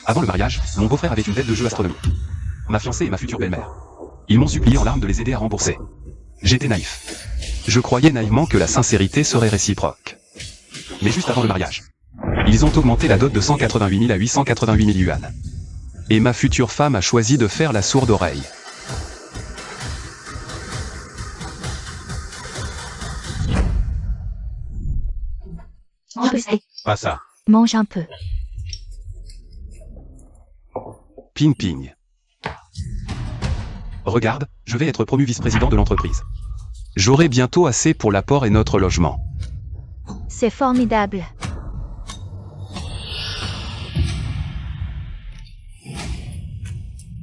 Avant le mariage, mon beau-frère avait une dette de jeu astronomique. Ma fiancée et ma future belle-mère. Ils m'ont supplié en larmes de les aider à rembourser. J'étais naïf. Je croyais naïvement que la sincérité serait réciproque. Mais juste avant le mariage, ils ont augmenté la dot de 188 000 à 888 000 yuan. Et ma future femme a choisi de faire la sourde oreille. Pas ça. Mange un peu. Ping ping. Regarde, je vais être promu vice-président de l'entreprise. J'aurai bientôt assez pour l'apport et notre logement. C'est formidable.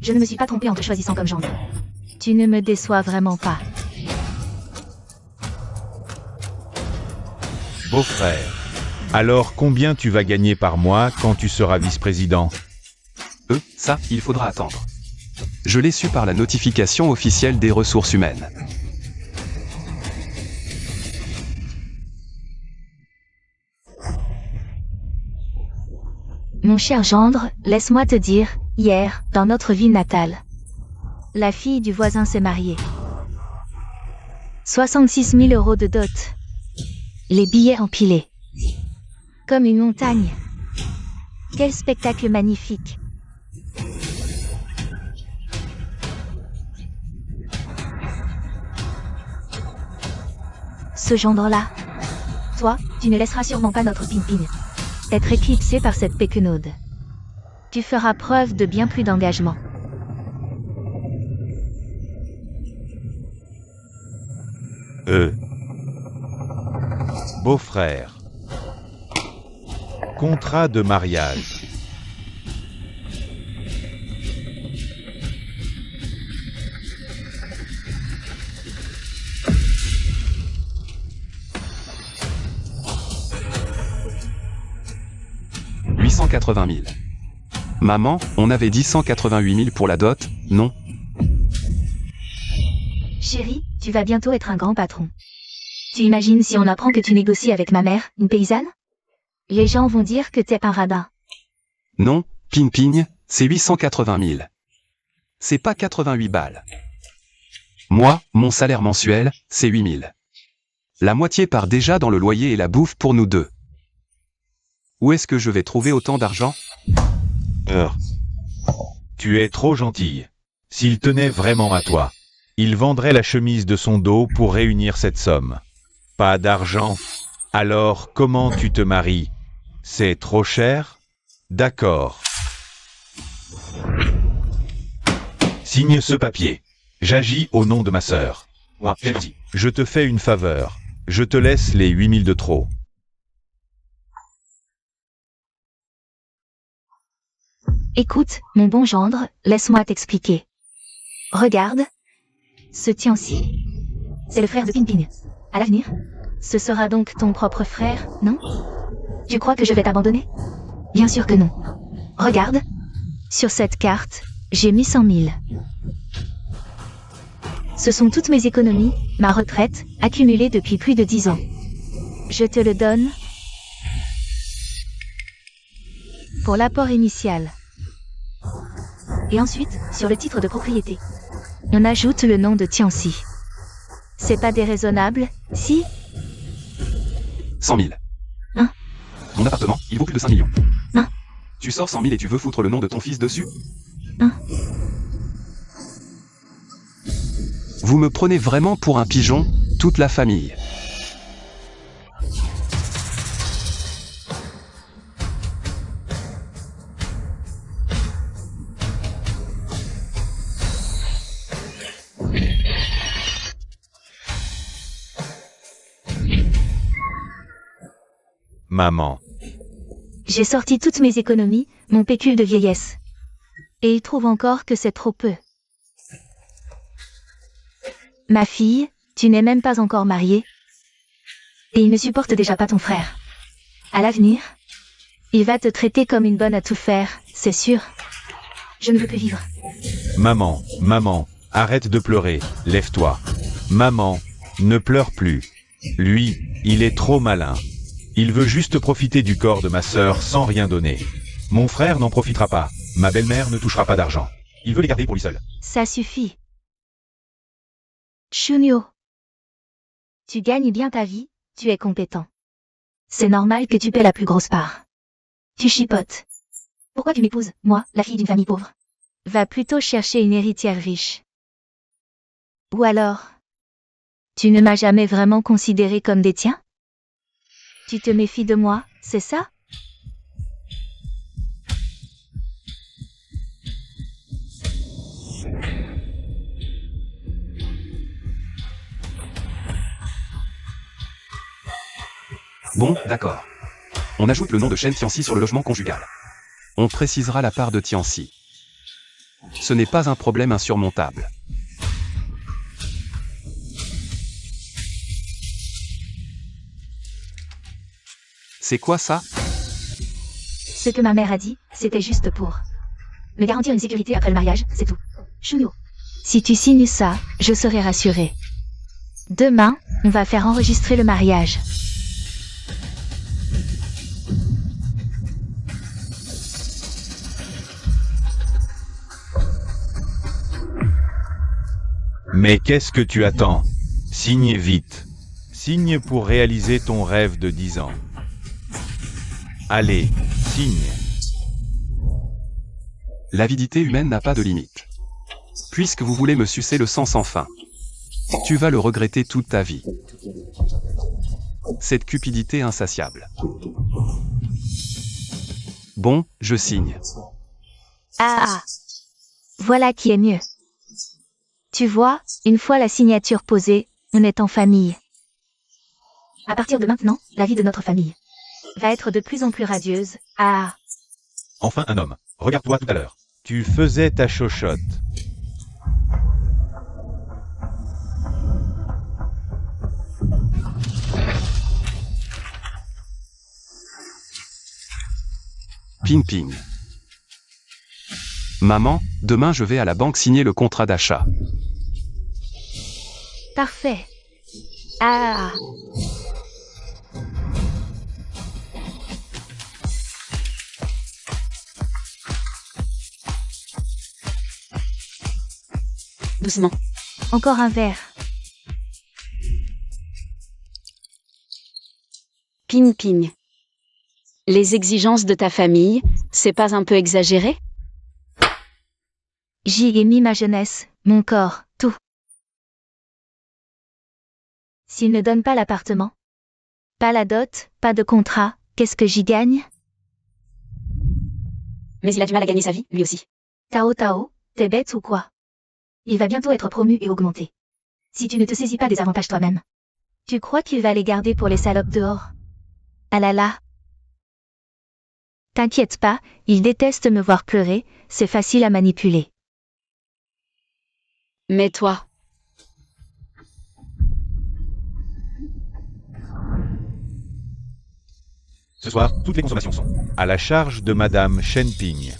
Je ne me suis pas trompée en te choisissant comme gendre. Tu ne me déçois vraiment pas. Beau-frère. Alors combien tu vas gagner par mois quand tu seras vice-président? Ça, il faudra attendre. Je l'ai su par la notification officielle des ressources humaines. Mon cher gendre, laisse-moi te dire, hier, dans notre ville natale, la fille du voisin s'est mariée. 66 000 € de dot. Les billets empilés. Comme une montagne. Quel spectacle magnifique. Ce gendre-là. Toi, tu ne laisseras sûrement pas notre Ping-Ping être éclipsé par cette péquenaude. Tu feras preuve de bien plus d'engagement. Beau-frère. Contrat de mariage. « 880 000. Maman, on avait dit 188 000 pour la dot, non? Chérie, tu vas bientôt être un grand patron. Tu imagines si on apprend que tu négocies avec ma mère, une paysanne? Les gens vont dire que t'es un radin. Non, Ping Ping, c'est 880 000. C'est pas 88 balles. Moi, mon salaire mensuel, c'est 8 000. La moitié part déjà dans le loyer et la bouffe pour nous deux. Où est-ce que je vais trouver autant d'argent? Tu es trop gentille. S'il tenait vraiment à toi, il vendrait la chemise de son dos pour réunir cette somme. Pas d'argent. Alors, comment tu te maries? C'est trop cher? D'accord. Signe ce papier. J'agis au nom de ma sœur. Je te fais une faveur. Je te laisse les 8 000 de trop. Écoute, mon bon gendre, laisse-moi t'expliquer. Regarde. Ce Tianxi. C'est le frère de Ping Ping. À l'avenir, ce sera donc ton propre frère, non? Tu crois que je vais t'abandonner? Bien sûr que non. Regarde. Sur cette carte, j'ai mis 100 000. Ce sont toutes mes économies, ma retraite, accumulée depuis plus de 10 ans. Je te le donne pour l'apport initial. Et ensuite, sur le titre de propriété, on ajoute le nom de Tianxi. C'est pas déraisonnable, si? 100 000. Hein? Mon appartement, il vaut plus de 5 millions. Hein? Tu sors 100 000 et tu veux foutre le nom de ton fils dessus? Hein? Vous me prenez vraiment pour un pigeon, toute la famille. Maman. J'ai sorti toutes mes économies, mon pécule de vieillesse. Et il trouve encore que c'est trop peu. Ma fille, tu n'es même pas encore mariée. Et il ne supporte déjà pas ton frère. À l'avenir, il va te traiter comme une bonne à tout faire, c'est sûr. Je ne veux plus vivre. Maman, maman, arrête de pleurer, lève-toi. Maman, ne pleure plus. Lui, il est trop malin. Il veut juste profiter du corps de ma sœur sans rien donner. Mon frère n'en profitera pas. Ma belle-mère ne touchera pas d'argent. Il veut les garder pour lui seul. Ça suffit. Chunyo. Tu gagnes bien ta vie, tu es compétent. C'est normal que tu paies la plus grosse part. Tu chipotes. Pourquoi tu m'épouses, moi, la fille d'une famille pauvre? Va plutôt chercher une héritière riche. Ou alors, tu ne m'as jamais vraiment considéré comme des tiens? Tu te méfies de moi, c'est ça? Bon, d'accord. On ajoute le nom de Shen Tianxi sur le logement conjugal. On précisera la part de Tianxi. Ce n'est pas un problème insurmontable. C'est quoi ça? Ce que ma mère a dit, c'était juste pour me garantir une sécurité après le mariage, c'est tout. Chunyo. Si tu signes ça, je serai rassurée. Demain, on va faire enregistrer le mariage. Mais qu'est-ce que tu attends? Signe vite. Signe pour réaliser ton rêve de 10 ans. Allez, signe. L'avidité humaine n'a pas de limite. Puisque vous voulez me sucer le sang sans fin, tu vas le regretter toute ta vie. Cette cupidité insatiable. Bon, je signe. Ah. Voilà qui est mieux. Tu vois, une fois la signature posée, on est en famille. À partir de maintenant, la vie de notre famille va être de plus en plus radieuse. Ah. Enfin un homme. Regarde-toi tout à l'heure. Tu faisais ta chochotte. Ping ping. Maman, demain je vais à la banque signer le contrat d'achat. Parfait. Ah. Doucement. Encore un verre. Ping ping. Les exigences de ta famille, c'est pas un peu exagéré? J'y ai mis ma jeunesse, mon corps, tout. S'il ne donne pas l'appartement, pas la dot, pas de contrat, qu'est-ce que j'y gagne? Mais il a du mal à gagner sa vie, lui aussi. Tao Tao, t'es bête ou quoi? Il va bientôt être promu et augmenté. Si tu ne te saisis pas des avantages toi-même, tu crois qu'il va les garder pour les salopes dehors? Ah là là. T'inquiète pas, il déteste me voir pleurer, c'est facile à manipuler. Mais toi, Ce soir, toutes les consommations sont à la charge de Madame Shenping.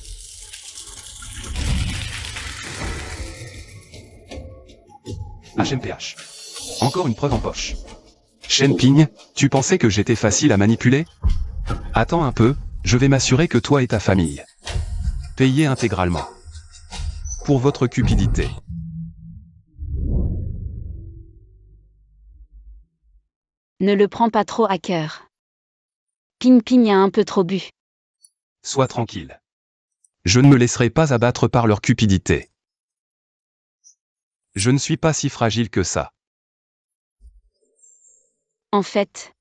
HMPH. Encore une preuve en poche. Shenping, tu pensais que j'étais facile à manipuler? Attends un peu, je vais m'assurer que toi et ta famille payez intégralement pour votre cupidité. ne le prends pas trop à cœur. Ping ping a un peu trop bu. Sois tranquille. Je ne me laisserai pas abattre par leur cupidité. Je ne suis pas si fragile que ça. En fait,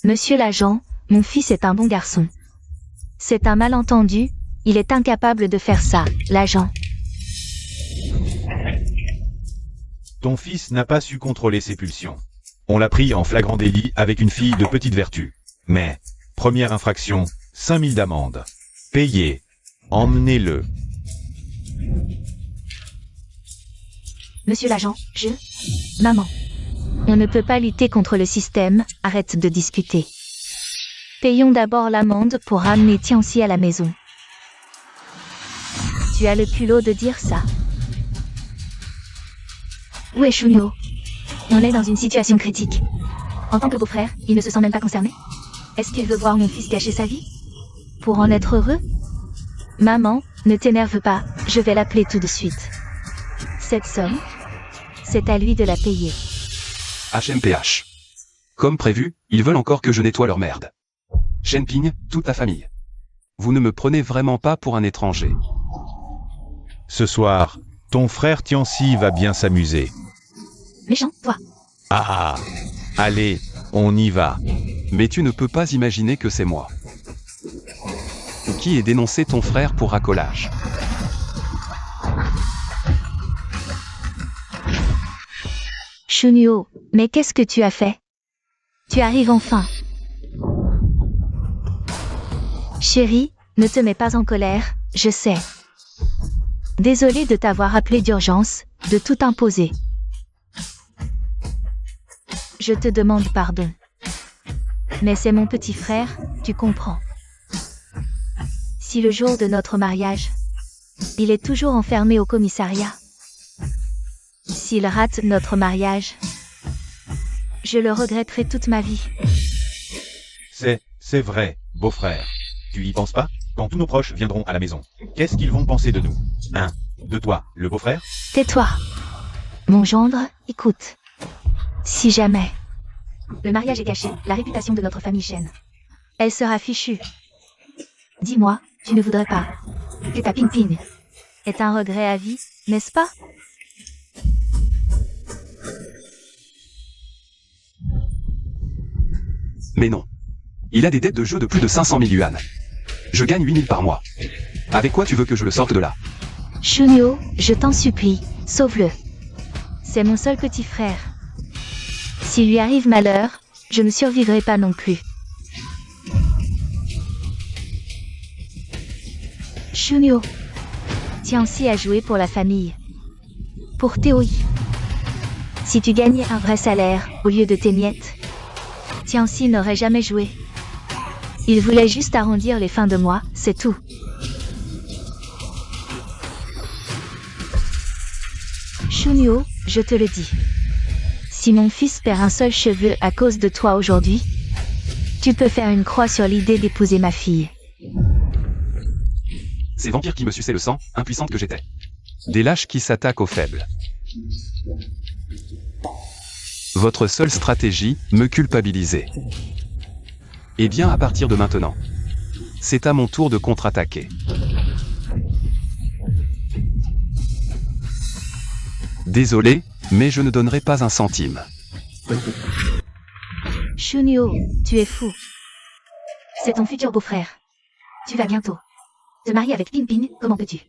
Monsieur l'agent, mon fils est un bon garçon. C'est un malentendu, il est incapable de faire ça, l'agent. Ton fils n'a pas su contrôler ses pulsions. On l'a pris en flagrant délit avec une fille de petite vertu. Mais, première infraction, 5000 d'amende. Payez. Emmenez-le. Monsieur l'agent, Maman. On ne peut pas lutter contre le système, arrête de discuter. Payons d'abord l'amende pour ramener Tianxi à la maison. Tu as le culot de dire ça. Où est Shunyo? On est dans une situation critique. En tant que beau-frère, il ne se sent même pas concerné. Est-ce qu'il veut voir mon fils gâcher sa vie? Pour en être heureux? Maman, ne t'énerve pas, je vais l'appeler tout de suite. Cette somme, c'est à lui de la payer. HMPH. Comme prévu, ils veulent encore que je nettoie leur merde. Shenping, toute ta famille. Vous ne me prenez vraiment pas pour un étranger. Ce soir, ton frère Tianxi va bien s'amuser. Méchant, toi. Ah, allez, on y va. Mais tu ne peux pas imaginer que c'est moi. Qui ait dénoncé ton frère pour racolage? Shunyo, mais qu'est-ce que tu as fait? Tu arrives enfin. Chérie, ne te mets pas en colère, je sais. Désolée de t'avoir appelé d'urgence, de tout imposer. Je te demande pardon. Mais c'est mon petit frère, tu comprends. Si le jour de notre mariage, il est toujours enfermé au commissariat, s'il rate notre mariage, je le regretterai toute ma vie. C'est vrai, beau-frère. Tu y penses pas? Quand tous nos proches viendront à la maison, qu'est-ce qu'ils vont penser de nous? De toi, le beau-frère? Tais-toi. Mon gendre, écoute. Si jamais le mariage est gâché, la réputation de notre famille Shen, elle sera fichue. Dis-moi, tu ne voudrais pas que ta Ping-Ping ait un regret à vie, n'est-ce pas? Mais non. Il a des dettes de jeu de plus de 500 000 yuan. Je gagne 8 000 par mois. Avec quoi tu veux que je le sorte de là? Shunyo, je t'en supplie, sauve-le. C'est mon seul petit frère. S'il lui arrive malheur, je ne survivrai pas non plus. Shunyo. Tianxi a joué pour la famille. Pour Théoï. Si tu gagnais un vrai salaire, au lieu de tes miettes, Tianxi n'aurait jamais joué. Il voulait juste arrondir les fins de mois, c'est tout. Shunyo, je te le dis. Si mon fils perd un seul cheveu à cause de toi aujourd'hui, tu peux faire une croix sur l'idée d'épouser ma fille. Ces vampires qui me suçaient le sang, impuissante que j'étais. Des lâches qui s'attaquent aux faibles. Votre seule stratégie, me culpabiliser. Eh bien, à partir de maintenant, c'est à mon tour de contre-attaquer. Désolé, mais je ne donnerai pas un centime. Shunyo, tu es fou. C'est ton futur beau-frère. Tu vas bientôt te marier avec Ping-Ping, comment peux-tu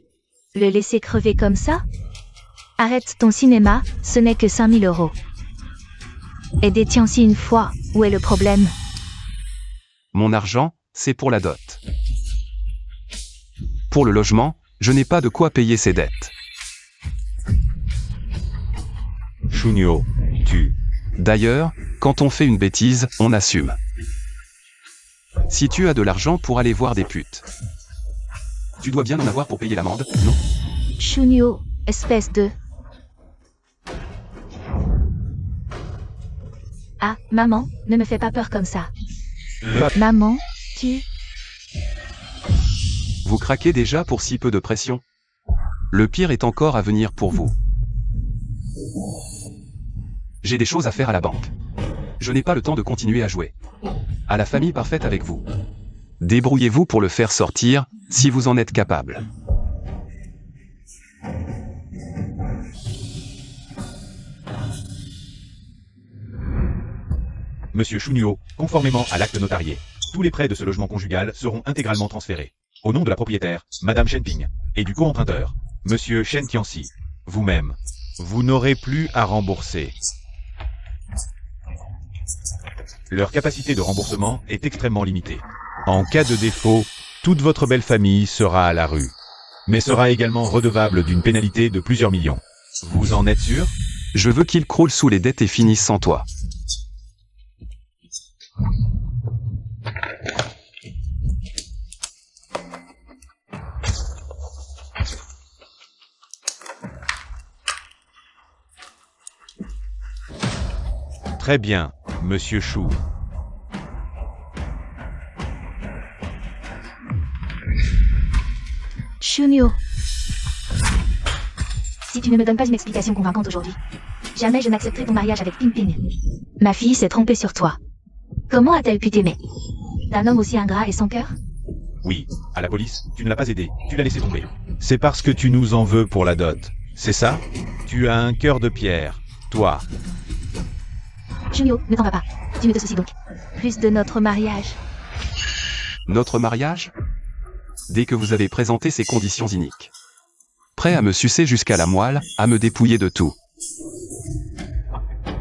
le laisser crever comme ça? Arrête ton cinéma, ce n'est que 5 000 €. Aider Tianxi une fois, où est le problème? Mon argent, c'est pour la dot. Pour le logement, je n'ai pas de quoi payer ses dettes. Shunyo, tu... D'ailleurs, quand on fait une bêtise, on assume. Si tu as de l'argent pour aller voir des putes, tu dois bien en avoir pour payer l'amende, non? Shunyo, espèce de... Ah, maman, ne me fais pas peur comme ça. Maman, tu... Vous craquez déjà pour si peu de pression? Le pire est encore à venir pour vous. J'ai des choses à faire à la banque. Je n'ai pas le temps de continuer à jouer à la famille parfaite avec vous. Débrouillez-vous pour le faire sortir, si vous en êtes capable. Monsieur Shunyo, conformément à l'acte notarié, tous les prêts de ce logement conjugal seront intégralement transférés. Au nom de la propriétaire, Madame Shenping, et du co-emprunteur, Monsieur Shen Tianxi, vous-même. Vous n'aurez plus à rembourser. Leur capacité de remboursement est extrêmement limitée. En cas de défaut, toute votre belle famille sera à la rue, mais sera également redevable d'une pénalité de plusieurs millions. Vous en êtes sûr? Je veux qu'il croule sous les dettes et finisse sans toi. Très bien, monsieur Chou. Shunio. Si tu ne me donnes pas une explication convaincante aujourd'hui, jamais je n'accepterai ton mariage avec Pimpin. Ma fille s'est trompée sur toi. Comment a-t-elle pu t'aimer? D'un homme aussi ingrat et sans cœur? Oui, à la police, tu ne l'as pas aidé, tu l'as laissé tomber. C'est parce que tu nous en veux pour la dot. C'est ça? Tu as un cœur de pierre, toi. Shunio, ne t'en va pas. Tu ne te soucies donc plus de notre mariage. Notre mariage? Dès que vous avez présenté ces conditions iniques. Prêt à me sucer jusqu'à la moelle, à me dépouiller de tout.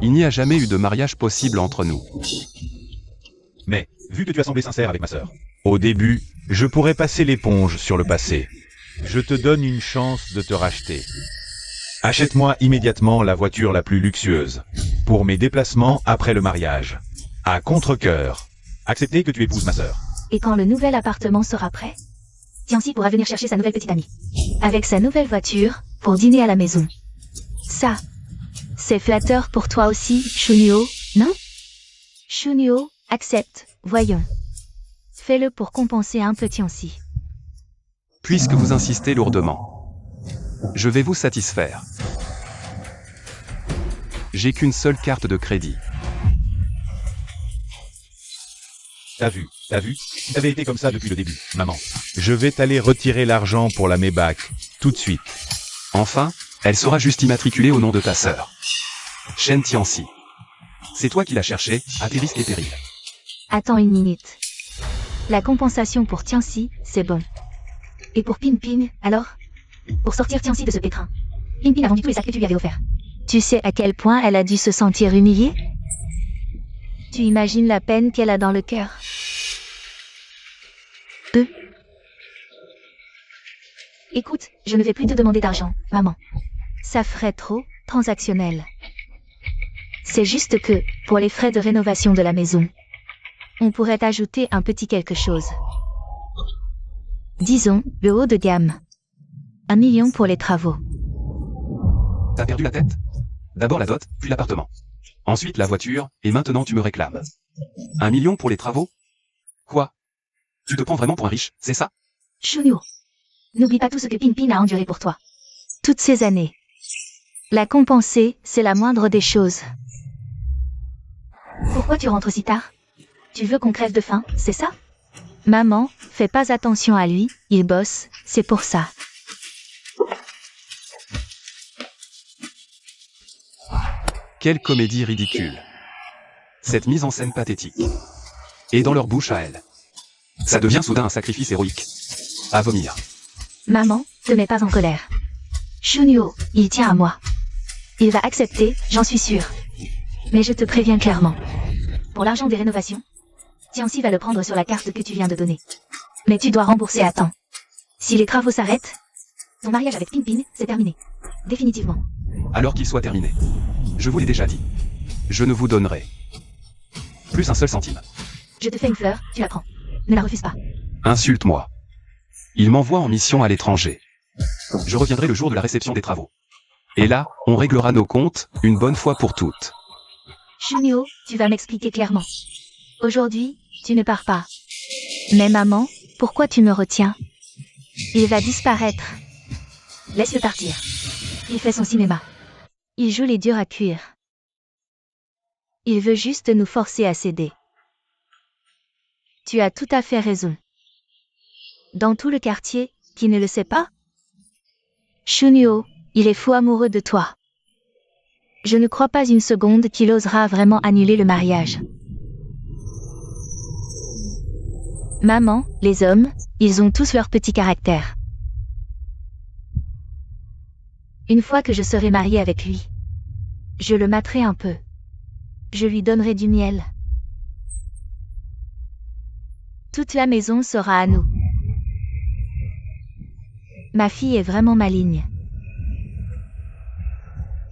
Il n'y a jamais eu de mariage possible entre nous. Mais, vu que tu as semblé sincère avec ma sœur, au début, je pourrais passer l'éponge sur le passé. Je te donne une chance de te racheter. Achète-moi immédiatement la voiture la plus luxueuse, pour mes déplacements après le mariage. À contre-cœur. Acceptez que tu épouses ma sœur. Et quand le nouvel appartement sera prêt, Tianxi pourra venir chercher sa nouvelle petite amie. Avec sa nouvelle voiture, pour dîner à la maison. Ça, c'est flatteur pour toi aussi, Shunio, non? Shunio, accepte, voyons. Fais-le pour compenser un peu Tianxi. Puisque vous insistez lourdement, je vais vous satisfaire. J'ai qu'une seule carte de crédit. T'as vu, tu avais été comme ça depuis le début, maman. Je vais t'aller retirer l'argent pour la Maybach, tout de suite. Enfin, elle sera juste immatriculée au nom de ta sœur. Shen Tianxi. C'est toi qui l'as cherchée, à tes risques et périls. Attends une minute. La compensation pour Tianxi, c'est bon. Et pour Pimpin, alors? Pour sortir Tianxi de ce pétrin. Pimpin a vendu tous les sacs que tu lui avais offerts. Tu sais à quel point elle a dû se sentir humiliée? Tu imagines la peine qu'elle a dans le cœur. Écoute, je ne vais plus te demander d'argent, maman. Ça ferait trop transactionnel. C'est juste que, pour les frais de rénovation de la maison, on pourrait ajouter un petit quelque chose. Disons, le haut de gamme. 1 million pour les travaux. T'as perdu la tête? D'abord la dot, puis l'appartement. Ensuite la voiture, et maintenant tu me réclames. 1 million pour les travaux? Quoi? Tu te prends vraiment pour un riche, c'est ça? Shunio, n'oublie pas tout ce que Pimpin a enduré pour toi. Toutes ces années. La compenser, c'est la moindre des choses. Pourquoi tu rentres si tard? Tu veux qu'on crève de faim, c'est ça? Maman, fais pas attention à lui, il bosse, c'est pour ça. Quelle comédie ridicule. Cette mise en scène pathétique. Et dans leur bouche à elle. Ça devient soudain un sacrifice héroïque. À vomir. Maman, te mets pas en colère. Shunio, il tient à moi. Il va accepter, j'en suis sûre. Mais je te préviens clairement. Pour l'argent des rénovations, Tianxi va le prendre sur la carte que tu viens de donner. Mais tu dois rembourser à temps. Si les travaux s'arrêtent, ton mariage avec Pimpin, c'est terminé. Définitivement. Alors qu'il soit terminé. Je vous l'ai déjà dit. Je ne vous donnerai plus un seul centime. Je te fais une fleur, tu la prends. Ne la refuse pas. Insulte-moi. Il m'envoie en mission à l'étranger. Je reviendrai le jour de la réception des travaux. Et là, on réglera nos comptes, une bonne fois pour toutes. Shunio, tu vas m'expliquer clairement. Aujourd'hui, tu ne pars pas. Mais maman, pourquoi tu me retiens? Il va disparaître. Laisse-le partir. Il fait son cinéma. Il joue les durs à cuire. Il veut juste nous forcer à céder. Tu as tout à fait raison. Dans tout le quartier, qui ne le sait pas? Shunio, il est fou amoureux de toi. Je ne crois pas une seconde qu'il osera vraiment annuler le mariage. Maman, les hommes, ils ont tous leur petit caractère. Une fois que je serai mariée avec lui, je le materai un peu. Je lui donnerai du miel. Toute la maison sera à nous. Ma fille est vraiment maligne.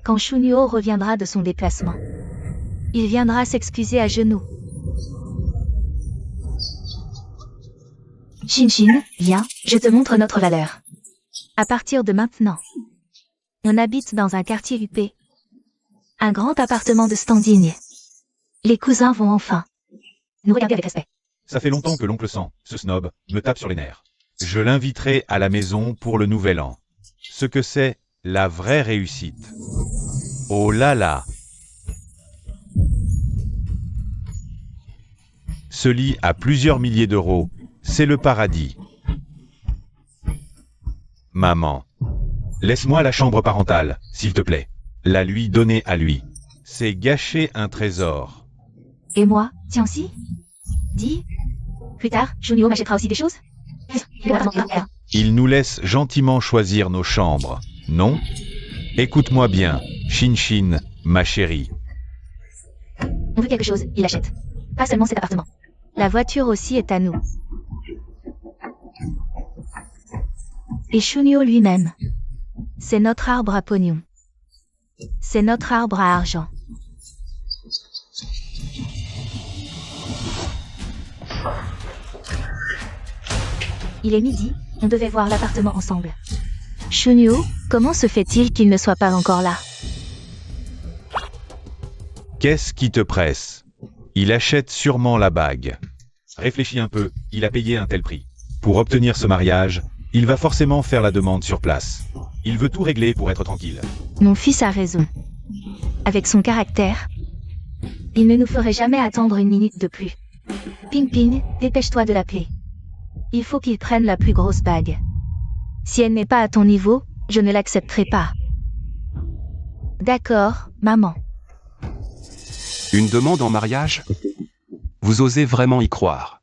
quand Shunyo reviendra de son déplacement. Il viendra s'excuser à genoux. Shinshin, viens, je te montre notre valeur. À partir de maintenant, on habite dans un quartier huppé. Un grand appartement de standing. Les cousins vont enfin nous regarder avec respect. Ça fait longtemps que l'oncle Sam, ce snob, me tape sur les nerfs. Je l'inviterai à la maison pour le nouvel an. Ce que c'est, la vraie réussite. Oh là là! Ce lit à plusieurs milliers d'euros, c'est le paradis. Maman, laisse-moi la chambre parentale, s'il te plaît. La lui donner à lui. C'est gâcher un trésor. Et moi, Tianxi? Dis. Plus tard, Shunyo m'achètera aussi des choses? Il nous laisse gentiment choisir nos chambres, non? Écoute-moi bien, Shinshin, ma chérie. On veut quelque chose, il achète. Pas seulement cet appartement. La voiture aussi est à nous. Et Shunyo lui-même. C'est notre arbre à pognon. C'est notre arbre à argent. Il est midi, on devait voir l'appartement ensemble. Shunyo, comment se fait-il qu'il ne soit pas encore là? Qu'est-ce qui te presse? Il achète sûrement la bague. Réfléchis un peu, il a payé un tel prix. Pour obtenir ce mariage, il va forcément faire la demande sur place. Il veut tout régler pour être tranquille. Mon fils a raison. Avec son caractère, il ne nous ferait jamais attendre une minute de plus. Ping Ping, dépêche-toi de l'appeler. Il faut qu'il prenne la plus grosse bague. Si elle n'est pas à ton niveau, je ne l'accepterai pas. D'accord, maman. Une demande en mariage? Vous osez vraiment y croire?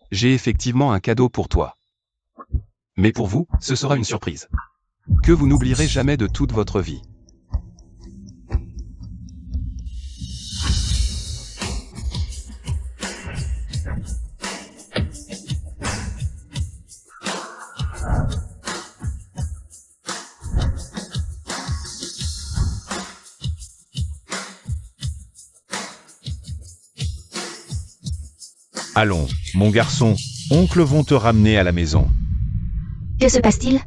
J'ai effectivement un cadeau pour toi. Mais pour vous, ce sera une surprise. Que vous n'oublierez jamais de toute votre vie. Allons, mon garçon, oncle vont te ramener à la maison. Que se passe-t-il?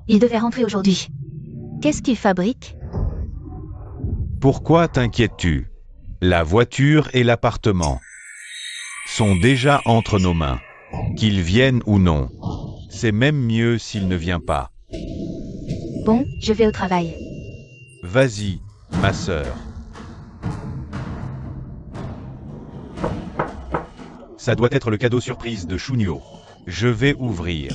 Il devait rentrer aujourd'hui. Qu'est-ce qu'il fabrique? Pourquoi t'inquiètes-tu? La voiture et l'appartement sont déjà entre nos mains. Qu'il vienne ou non. C'est même mieux s'il ne vient pas. Bon, je vais au travail. Vas-y, ma sœur. Ça doit être le cadeau surprise de Shunyo. Je vais ouvrir.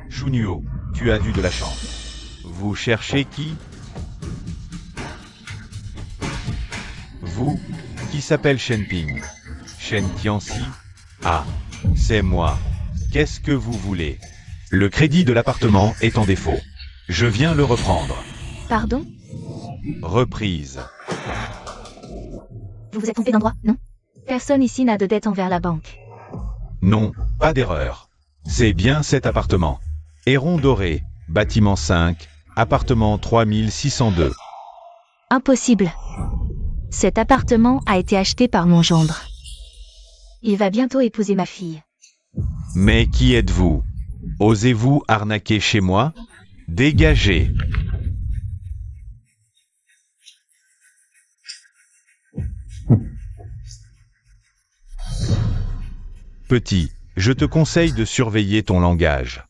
Shunyo, tu as eu de la chance. Vous cherchez qui? Vous, qui s'appelle Shenping. Shen Tianxi? Ah, c'est moi. Qu'est-ce que vous voulez? Le crédit de l'appartement est en défaut. Je viens le reprendre. Pardon? Reprise. Vous vous êtes trompé d'endroit, non? Personne ici n'a de dette envers la banque. Non, pas d'erreur. C'est bien cet appartement. Héron doré, bâtiment 5, appartement 3602. Impossible. Cet appartement a été acheté par mon gendre. Il va bientôt épouser ma fille. Mais qui êtes-vous? Osez-vous arnaquer chez moi? Dégagez. Petit, je te conseille de surveiller ton langage.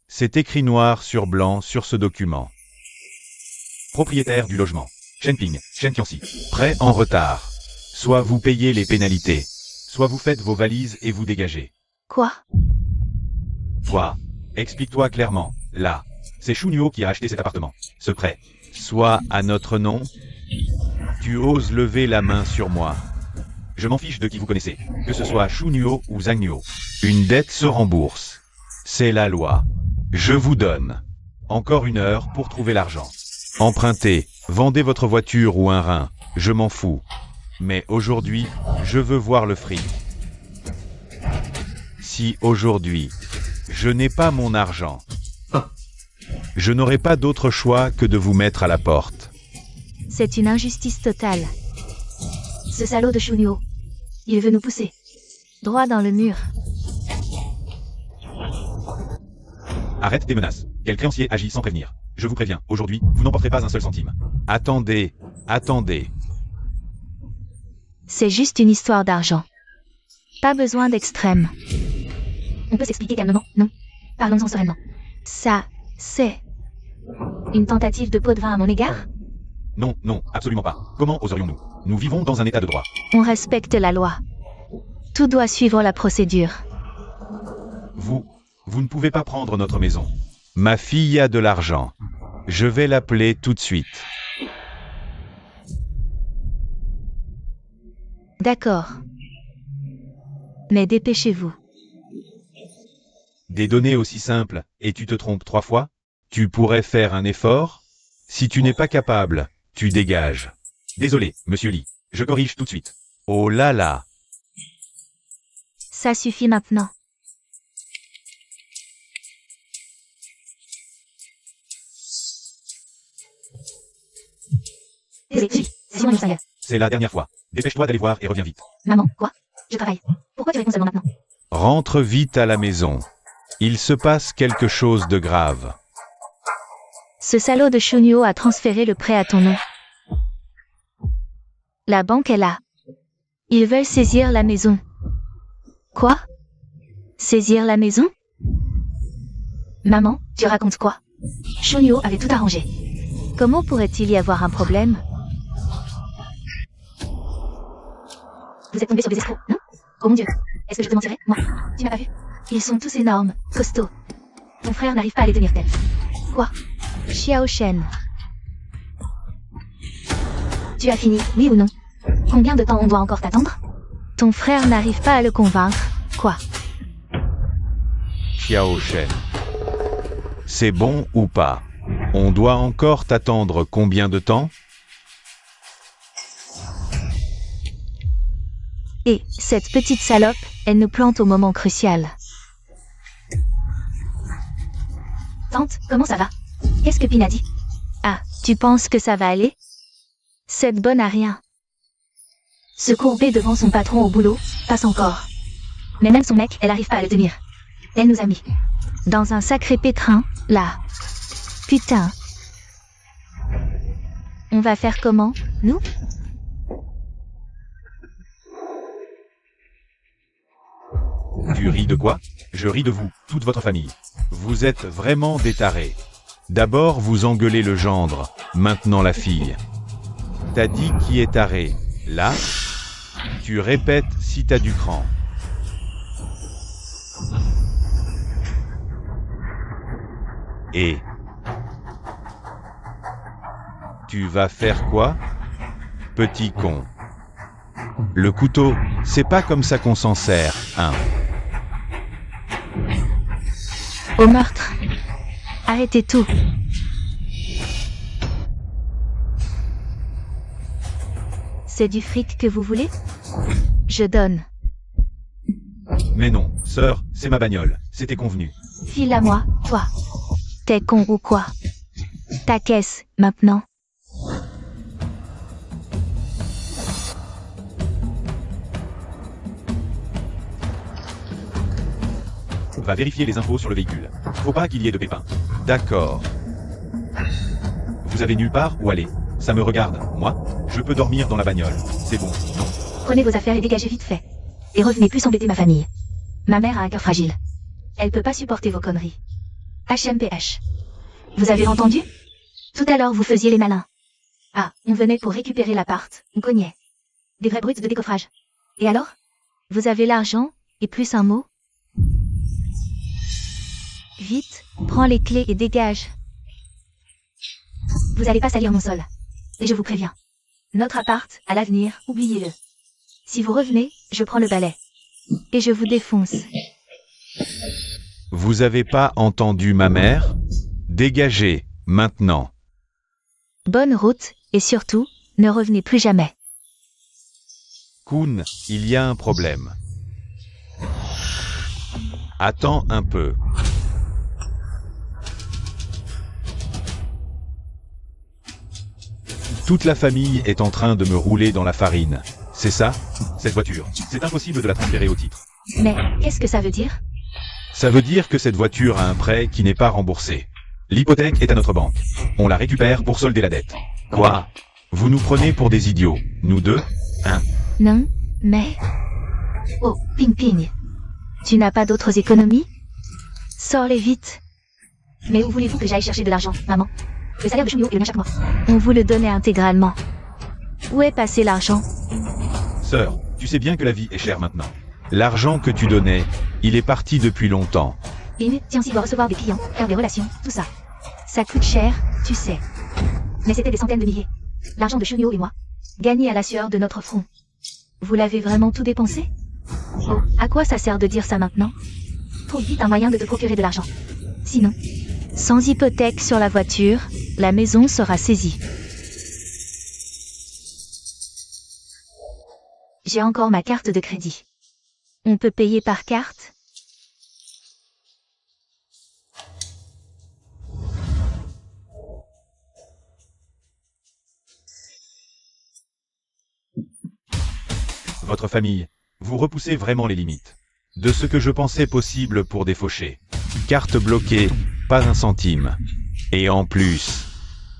C'est écrit noir sur blanc sur ce document. Propriétaire du logement. Shenping, Shen Tianxi. Prêt en retard. Soit vous payez les pénalités, soit vous faites vos valises et vous dégagez. Quoi? Toi, explique-toi clairement. Là, c'est Shunyo qui a acheté cet appartement. Ce prêt. Soit à notre nom. Tu oses lever la main sur moi. Je m'en fiche de qui vous connaissez, que ce soit Shunyo ou Zhangyo. Une dette se rembourse. C'est la loi. Je vous donne encore 1 heure pour trouver l'argent. Empruntez, vendez votre voiture ou un rein, je m'en fous. Mais aujourd'hui, je veux voir le fric. Si aujourd'hui, je n'ai pas mon argent, Je n'aurai pas d'autre choix que de vous mettre à la porte. C'est une injustice totale. Ce salaud de Shunyo. Il veut nous pousser. Droit dans le mur. Arrête tes menaces. Quel créancier agit sans prévenir? Je vous préviens, aujourd'hui, vous n'emporterez pas un seul centime. Attendez, attendez. C'est juste une histoire d'argent. Pas besoin d'extrême. On peut s'expliquer calmement, non? Parlons-en sereinement. Ça, c'est une tentative de pot de vin à mon égard? Non, non, absolument pas. Comment oserions-nous? Nous vivons dans un état de droit. On respecte la loi. Tout doit suivre la procédure. Vous ne pouvez pas prendre notre maison. Ma fille a de l'argent. Je vais l'appeler tout de suite. D'accord. Mais dépêchez-vous. Des données aussi simples, et tu te trompes 3 fois? Tu pourrais faire un effort? Si tu n'es pas capable, tu dégages. Désolé, monsieur Lee. Je corrige tout de suite. Oh là là! Ça suffit maintenant. Désolé, c'est Simon Yosaga. C'est la dernière fois. Dépêche-toi d'aller voir et reviens vite. Maman, quoi? Je travaille. Pourquoi tu réponds seulement maintenant? Rentre vite à la maison. Il se passe quelque chose de grave. Ce salaud de Shunyo a transféré le prêt à ton nom. La banque est là. Ils veulent saisir la maison. Quoi? Saisir la maison? Maman, tu racontes quoi? Shunyo avait tout arrangé. Comment pourrait-il y avoir un problème? Vous êtes tombé sur des escrocs, non? Oh mon Dieu, est-ce que je te mentirais, moi? Tu m'as pas vu? Ils sont tous énormes, costauds. Ton frère n'arrive pas à les tenir tête. Quoi? Xiao Shen. Tu as fini, oui ou non? Combien de temps on doit encore t'attendre? Ton frère n'arrive pas à le convaincre. Quoi? Xiao Shen. C'est bon ou pas? On doit encore t'attendre combien de temps? Et, cette petite salope, elle nous plante au moment crucial. Tante, comment ça va? Qu'est-ce que Pin a dit? Ah, tu penses que ça va aller? Cette bonne à rien. Se courber devant son patron au boulot, passe encore. Mais même son mec, elle arrive pas à le tenir. Elle nous a mis dans un sacré pétrin, là. Putain. On va faire comment, nous? Tu ris de quoi? Je ris de vous, toute votre famille. Vous êtes vraiment des tarés. D'abord vous engueulez le gendre, maintenant la fille. T'as dit qui est taré, là? Tu répètes si t'as du cran. Et tu vas faire quoi? Petit con. Le couteau, c'est pas comme ça qu'on s'en sert, hein. Au meurtre. Arrêtez tout. C'est du fric que vous voulez? Je donne. Mais non, sœur, c'est ma bagnole, c'était convenu. File à moi, toi. T'es con ou quoi? Ta caisse, maintenant. Va vérifier les infos sur le véhicule. Faut pas qu'il y ait de pépins. D'accord. Vous avez nulle part où aller? Ça me regarde, moi? Je peux dormir dans la bagnole. C'est bon, non? Prenez vos affaires et dégagez vite fait. Et revenez plus embêter ma famille. Ma mère a un cœur fragile. Elle peut pas supporter vos conneries. HMPH. Vous avez entendu? Tout à l'heure vous faisiez les malins. Ah, on venait pour récupérer l'appart, on cognait. Des vrais brutes de décoffrage. Et alors? Vous avez l'argent, et plus un mot? Vite, prends les clés et dégage. Vous allez pas salir mon sol. Et je vous préviens. Notre appart, à l'avenir, oubliez-le. Si vous revenez, je prends le balai. Et je vous défonce. Vous avez pas entendu ma mère? Dégagez, maintenant. Bonne route, et surtout, ne revenez plus jamais. Kun, il y a un problème. Attends un peu. Toute la famille est en train de me rouler dans la farine. C'est ça? Cette voiture, c'est impossible de la transférer au titre. Mais, qu'est-ce que ça veut dire? Ça veut dire que cette voiture a un prêt qui n'est pas remboursé. L'hypothèque est à notre banque. On la récupère pour solder la dette. Quoi? Vous nous prenez pour des idiots, nous deux? Hein? Non, mais... Oh, Ping Ping. Tu n'as pas d'autres économies? Sors-les vite. Mais où voulez-vous que j'aille chercher de l'argent, maman? Le salaire de Junio est le mien chaque mois. On vous le donnait intégralement. Où est passé l'argent? Sœur, tu sais bien que la vie est chère maintenant. L'argent que tu donnais, il est parti depuis longtemps. Ping, Tianxi doit recevoir des clients, faire des relations, tout ça. Ça coûte cher, tu sais. Mais c'était des centaines de milliers. L'argent de Junio et moi. Gagné à la sueur de notre front. Vous l'avez vraiment tout dépensé? Oh, à quoi ça sert de dire ça maintenant? Trouve vite un moyen de te procurer de l'argent. Sinon, sans hypothèque sur la voiture, la maison sera saisie. J'ai encore ma carte de crédit. On peut payer par carte? Votre famille, vous repoussez vraiment les limites. De ce que je pensais possible pour des fauchés. Carte bloquée, pas un centime. Et en plus,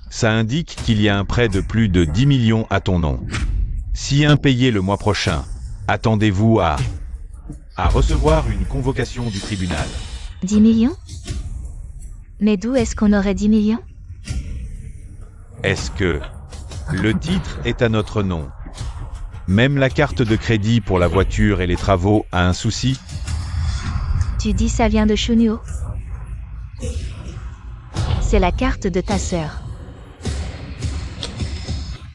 ça indique qu'il y a un prêt de plus de 10 millions à ton nom. Si impayé le mois prochain, attendez-vous à recevoir une convocation du tribunal. 10 millions? Mais d'où est-ce qu'on aurait 10 millions? Est-ce que le titre est à notre nom? Même la carte de crédit pour la voiture et les travaux a un souci? Tu dis ça vient de Junio? C'est la carte de ta sœur.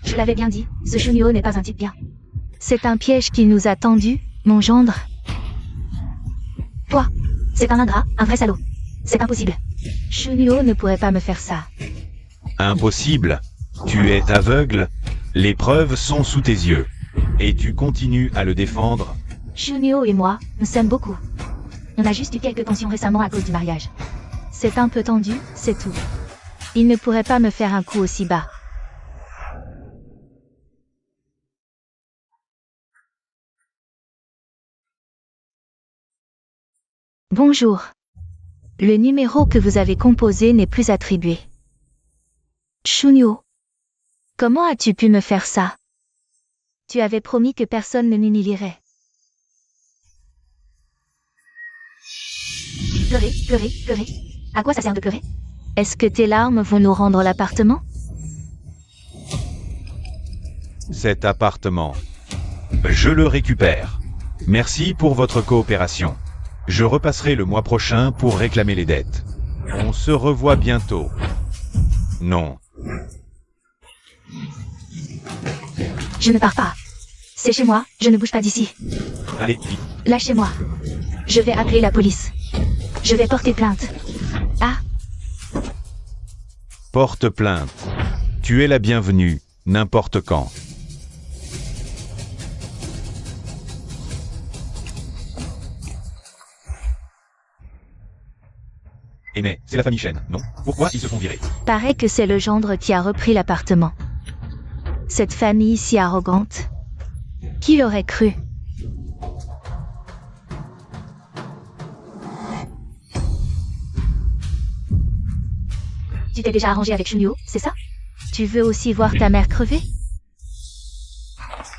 Je l'avais bien dit, ce Junio n'est pas un type bien. C'est un piège qui nous a tendus, mon gendre. Toi, c'est un ingrat, un vrai salaud. C'est impossible. Junio ne pourrait pas me faire ça. Impossible. Tu es aveugle. Les preuves sont sous tes yeux. Et tu continues à le défendre? Junio et moi, nous sommes beaucoup. On a juste eu quelques tensions récemment à cause du mariage. C'est un peu tendu, c'est tout. Il ne pourrait pas me faire un coup aussi bas. Bonjour. Le numéro que vous avez composé n'est plus attribué. Junio. Comment as-tu pu me faire ça? Tu avais promis que personne ne m'humilierait. Pleurer, pleurer, pleurer. À quoi ça sert de pleurer? Est-ce que tes larmes vont nous rendre l'appartement? Cet appartement, je le récupère. Merci pour votre coopération. Je repasserai le mois prochain pour réclamer les dettes. On se revoit bientôt. Non. Je ne pars pas. C'est chez moi, je ne bouge pas d'ici. Allez, vite. Lâchez-moi. Je vais appeler la police. Je vais porter plainte. Ah, Porte plainte. Tu es la bienvenue, n'importe quand. Eh mais, c'est la famille Chen, non? Pourquoi ils se font virer? paraît que c'est le gendre qui a repris l'appartement. Cette famille si arrogante. Qui aurait cru? Tu t'es déjà arrangé avec Junio, c'est ça? Tu veux aussi voir ta mère crever?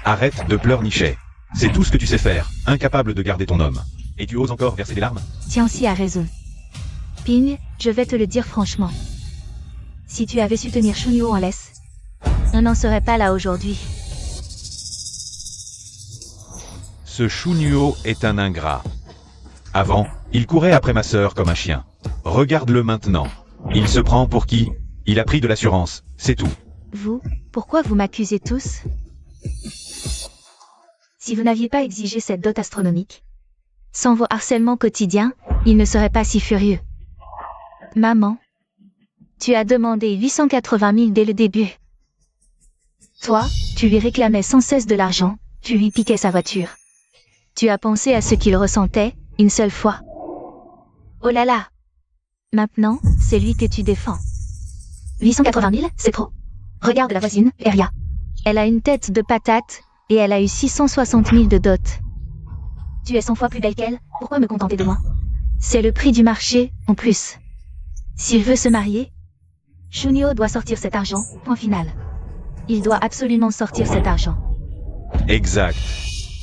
Arrête de pleurnicher. C'est tout ce que tu sais faire, incapable de garder ton homme. Et tu oses encore verser des larmes? Tianxi a raison. Ping, je vais te le dire franchement. Si tu avais su tenir Junio en laisse, on n'en serait pas là aujourd'hui. Ce Chunhuo est un ingrat. Avant, il courait après ma sœur comme un chien. Regarde-le maintenant. Il se prend pour qui? Il a pris de l'assurance, c'est tout. Vous, pourquoi vous m'accusez tous? Si vous n'aviez pas exigé cette dot astronomique, sans vos harcèlements quotidiens, il ne serait pas si furieux. Maman, tu as demandé 880 000 dès le début. Toi, tu lui réclamais sans cesse de l'argent, tu lui piquais sa voiture. Tu as pensé à ce qu'il ressentait, une seule fois. Oh là là! Maintenant, c'est lui que tu défends. 880 000, c'est trop. Regarde la voisine, Eria. Elle a une tête de patate, et elle a eu 660 000 de dot. Tu es 100 fois plus belle qu'elle, pourquoi me contenter de moi? C'est le prix du marché, en plus. S'il veut se marier, Shunio doit sortir cet argent, point final. Il doit absolument sortir cet argent. Exact.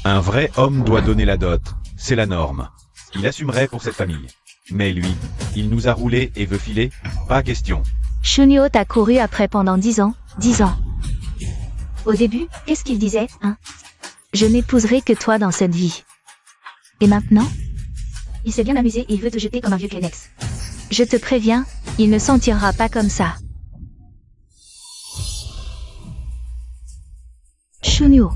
Un vrai homme doit donner la dot, c'est la norme. Il assumerait pour cette famille. Mais lui, il nous a roulé et veut filer? Pas question. Shunio t'a couru après pendant 10 ans, 10 ans. Au début, qu'est-ce qu'il disait, hein? Je n'épouserai que toi dans cette vie. Et maintenant? Il s'est bien amusé et il veut te jeter comme un vieux Kleenex. Je te préviens, il ne s'en tirera pas comme ça. Shunio.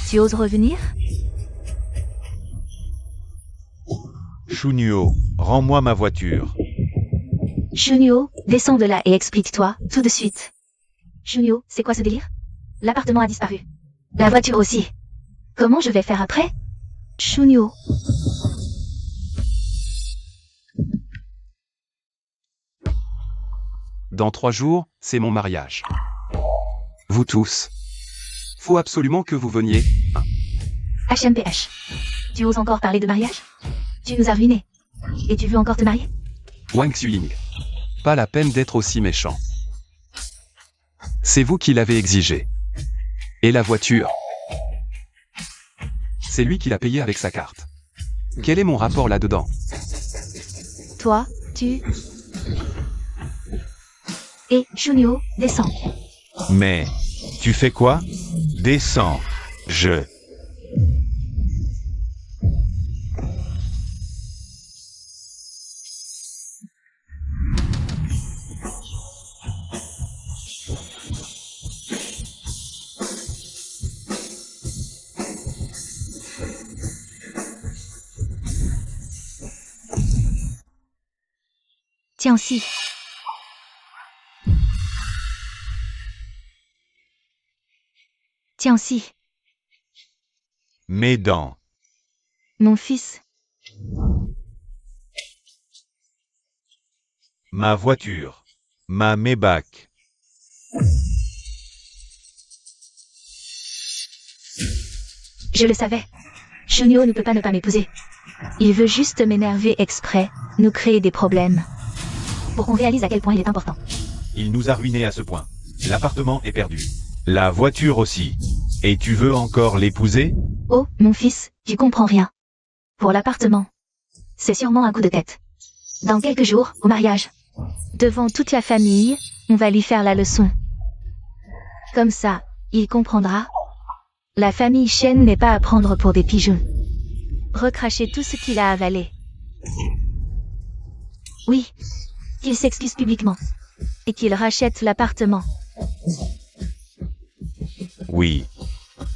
Tu oses revenir? Shunio, rends-moi ma voiture. Shunio, descends de là et explique-toi, tout de suite. Shunio, c'est quoi ce délire? L'appartement a disparu. La voiture aussi. Comment je vais faire après? Shunio. Dans 3 jours, c'est mon mariage. Vous tous. Faut absolument que vous veniez. HMPH. Tu oses encore parler de mariage? Tu nous as ruinés. Et tu veux encore te marier? Wang Xuying. Pas la peine d'être aussi méchant. C'est vous qui l'avez exigé. Et la voiture? C'est lui qui l'a payée avec sa carte. Quel est mon rapport là-dedans? Toi, tu... Et Shunio, descends. Mais, tu fais quoi? Descends. Je... Tiens-ci. Tiens-ci. Mes dents. Mon fils. Ma voiture. Ma Maybach. Je le savais. Shunio ne peut pas ne pas m'épouser. Il veut juste m'énerver exprès, nous créer des problèmes. Pour qu'on réalise à quel point il est important. Il nous a ruinés à ce point. L'appartement est perdu. La voiture aussi. Et tu veux encore l'épouser? Oh, mon fils, tu comprends rien. Pour l'appartement. C'est sûrement un coup de tête. Dans quelques jours, au mariage. Devant toute la famille, on va lui faire la leçon. Comme ça, il comprendra. La famille Shen n'est pas à prendre pour des pigeons. Recracher tout ce qu'il a avalé. Oui. Qu'il s'excuse publiquement. Et qu'il rachète l'appartement. Oui.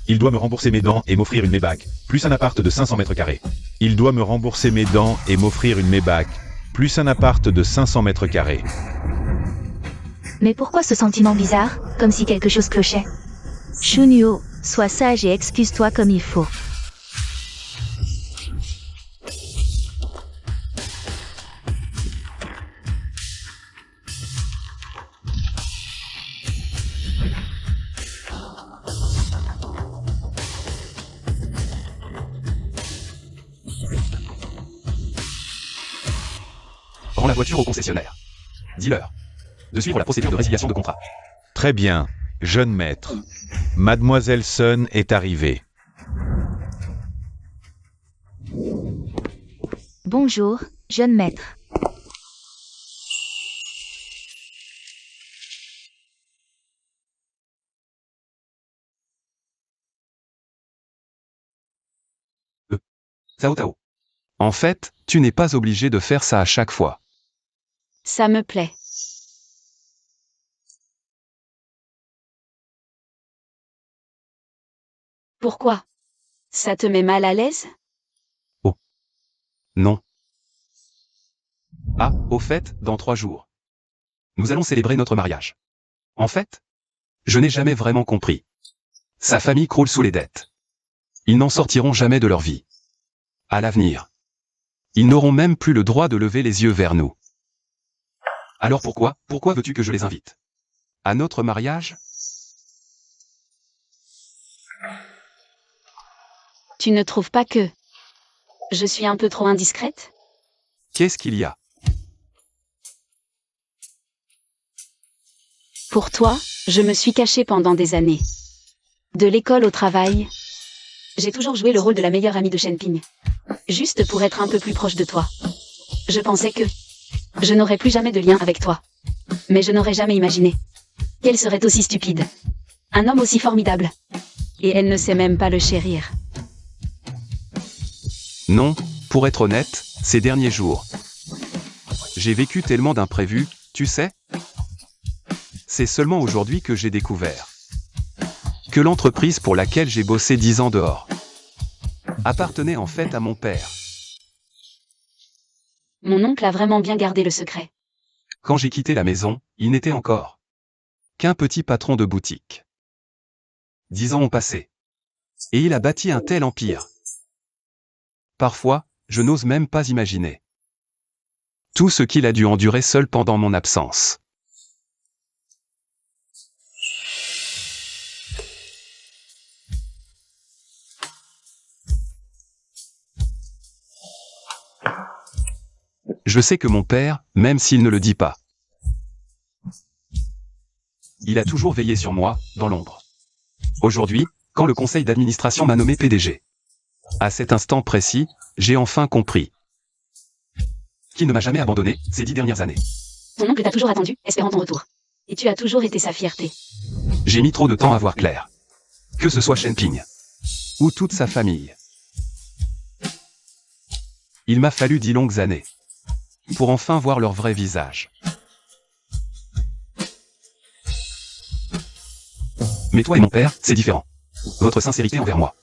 Il doit me rembourser mes dents et m'offrir une Maybach, plus un appart de 500 mètres carrés. Il doit me rembourser mes dents et m'offrir une Maybach, plus un appart de 500 mètres carrés. Mais pourquoi ce sentiment bizarre, comme si quelque chose clochait? Shunio, sois sage et excuse-toi comme il faut. Rends la voiture au concessionnaire. Dis-leur de suivre la procédure de résiliation de contrat. Très bien, jeune maître. Mademoiselle Sun est arrivée. Bonjour, jeune maître. Cao Tao. En fait, tu n'es pas obligé de faire ça à chaque fois. Ça me plaît. Pourquoi? Ça te met mal à l'aise? Non. Ah, au fait, dans 3 jours. Nous allons célébrer notre mariage. En fait, je n'ai jamais vraiment compris. Sa famille croule sous les dettes. Ils n'en sortiront jamais de leur vie. À l'avenir. Ils n'auront même plus le droit de lever les yeux vers nous. Alors pourquoi veux-tu que je les invite? À notre mariage? Tu ne trouves pas que je suis un peu trop indiscrète? Qu'est-ce qu'il y a? Pour toi, je me suis cachée pendant des années. De l'école au travail, j'ai toujours joué le rôle de la meilleure amie de Shenping. Juste pour être un peu plus proche de toi. Je pensais que je n'aurais plus jamais de lien avec toi. Mais je n'aurais jamais imaginé qu'elle serait aussi stupide. Un homme aussi formidable. Et elle ne sait même pas le chérir. Non, pour être honnête, ces derniers jours. J'ai vécu tellement d'imprévus, tu sais? C'est seulement aujourd'hui que j'ai découvert que l'entreprise pour laquelle j'ai bossé 10 ans dehors appartenait en fait à mon père. Mon oncle a vraiment bien gardé le secret. Quand j'ai quitté la maison, il n'était encore qu'un petit patron de boutique. 10 ans ont passé. Et il a bâti un tel empire. Parfois, je n'ose même pas imaginer tout ce qu'il a dû endurer seul pendant mon absence. Je sais que mon père, même s'il ne le dit pas, il a toujours veillé sur moi, dans l'ombre. Aujourd'hui, quand le conseil d'administration m'a nommé PDG, à cet instant précis, j'ai enfin compris qu'il ne m'a jamais abandonné ces 10 dernières années. Ton oncle t'a toujours attendu, espérant ton retour. Et tu as toujours été sa fierté. J'ai mis trop de temps à voir clair. Que ce soit Shenping ou toute sa famille. Il m'a fallu 10 longues années pour enfin voir leur vrai visage. Mais toi et mon père, c'est différent. Votre sincérité envers moi,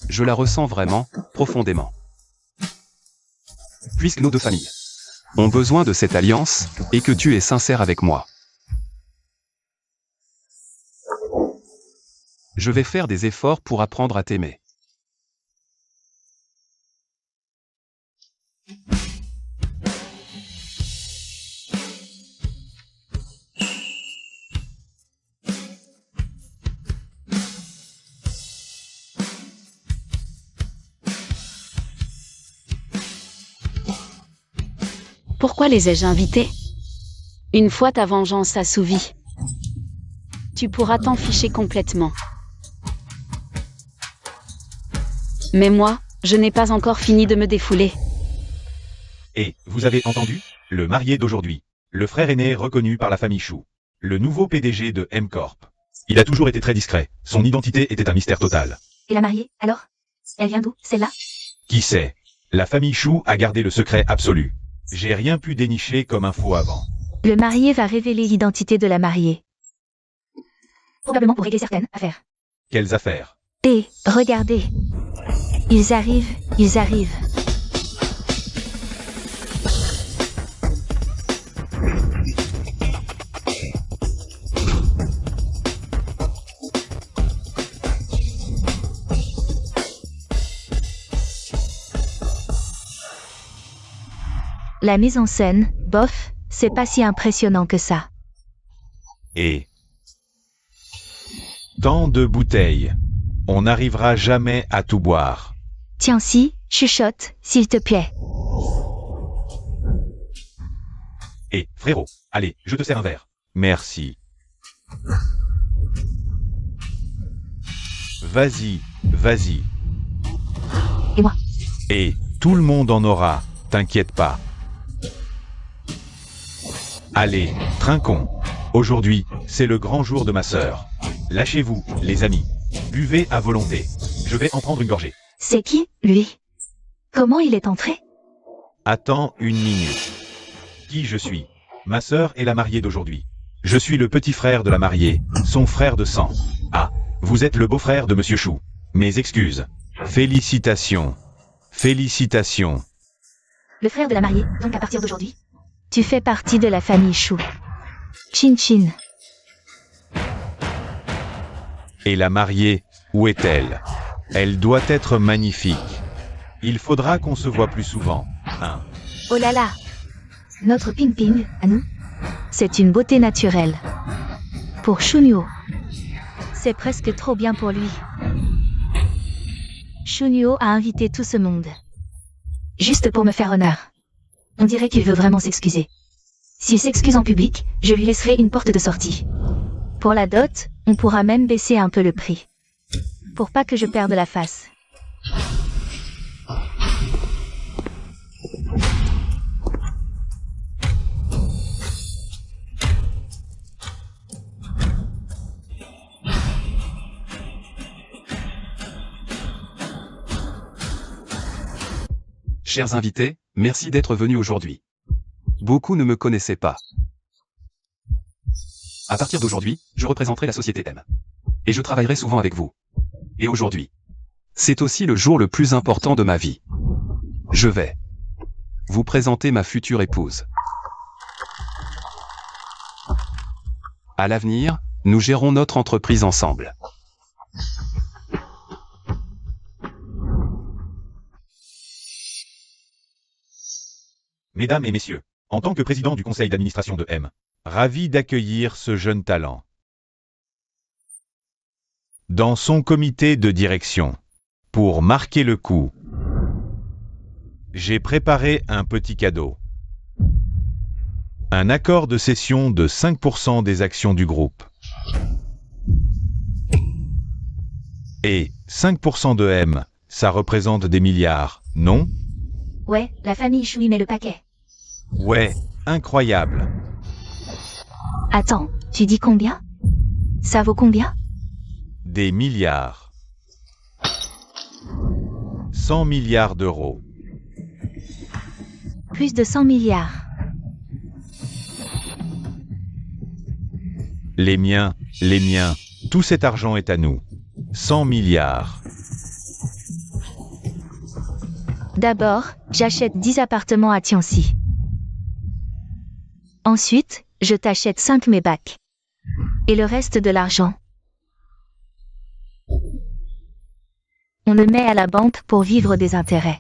je la ressens vraiment, profondément. Puisque nos deux familles ont besoin de cette alliance, et que tu es sincère avec moi, je vais faire des efforts pour apprendre à t'aimer. Pourquoi les ai-je invités? Une fois ta vengeance assouvie, tu pourras t'en ficher complètement. Mais moi, je n'ai pas encore fini de me défouler. Et, vous avez entendu? Le marié d'aujourd'hui. Le frère aîné reconnu par la famille Chou. Le nouveau PDG de M-Corp. Il a toujours été très discret. Son identité était un mystère total. Et la mariée, alors? Elle vient d'où, celle-là? Qui sait? La famille Chou a gardé le secret absolu. J'ai rien pu dénicher comme info avant. Le marié va révéler l'identité de la mariée. Probablement pour régler certaines affaires. Quelles affaires? Et, regardez. Ils arrivent, ils arrivent. La mise en scène, bof, c'est pas si impressionnant que ça. Et tant de bouteilles. On n'arrivera jamais à tout boire. Tiens si, chuchote, s'il te plaît. Et, frérot, allez, je te sers un verre. Merci. Vas-y, vas-y. Et moi? Et tout le monde en aura, t'inquiète pas. Allez, trinquons. Aujourd'hui, c'est le grand jour de ma sœur. Lâchez-vous, les amis. Buvez à volonté. Je vais en prendre une gorgée. C'est qui, lui? Comment il est entré? Attends une minute. Qui je suis? Ma sœur est la mariée d'aujourd'hui. Je suis le petit frère de la mariée, son frère de sang. Ah, vous êtes le beau-frère de Monsieur Chou. Mes excuses. Félicitations. Félicitations. Le frère de la mariée, donc à partir d'aujourd'hui? Tu fais partie de la famille Chou. Chin Chin. Et la mariée, où est-elle? Elle doit être magnifique. Il faudra qu'on se voit plus souvent, hein? Oh là là. Notre Ping Ping, à nous? C'est une beauté naturelle. Pour Shunyo, c'est presque trop bien pour lui. Shunyo a invité tout ce monde. Juste pour me faire honneur. On dirait qu'il veut vraiment s'excuser. S'il s'excuse en public, je lui laisserai une porte de sortie. Pour la dot, on pourra même baisser un peu le prix. Pour pas que je perde la face. Chers invités, merci d'être venus aujourd'hui. Beaucoup ne me connaissaient pas. À partir d'aujourd'hui, je représenterai la société M. Et je travaillerai souvent avec vous. Et aujourd'hui, c'est aussi le jour le plus important de ma vie. Je vais vous présenter ma future épouse. À l'avenir, nous gérons notre entreprise ensemble. Mesdames et messieurs, en tant que président du conseil d'administration de M, ravi d'accueillir ce jeune talent. Dans son comité de direction, pour marquer le coup, j'ai préparé un petit cadeau. Un accord de cession de 5% des actions du groupe. Et 5% de M, ça représente des milliards, non? Ouais, la famille Shui met le paquet. Ouais, incroyable. Attends, tu dis combien? Ça vaut combien? Des milliards. 100 milliards d'euros. Plus de 100 milliards. Les miens, tout cet argent est à nous. 100 milliards. D'abord, j'achète 10 appartements à Tianxi. Ensuite, je t'achète 5 Maybach. Et le reste de l'argent, on le met à la banque pour vivre des intérêts.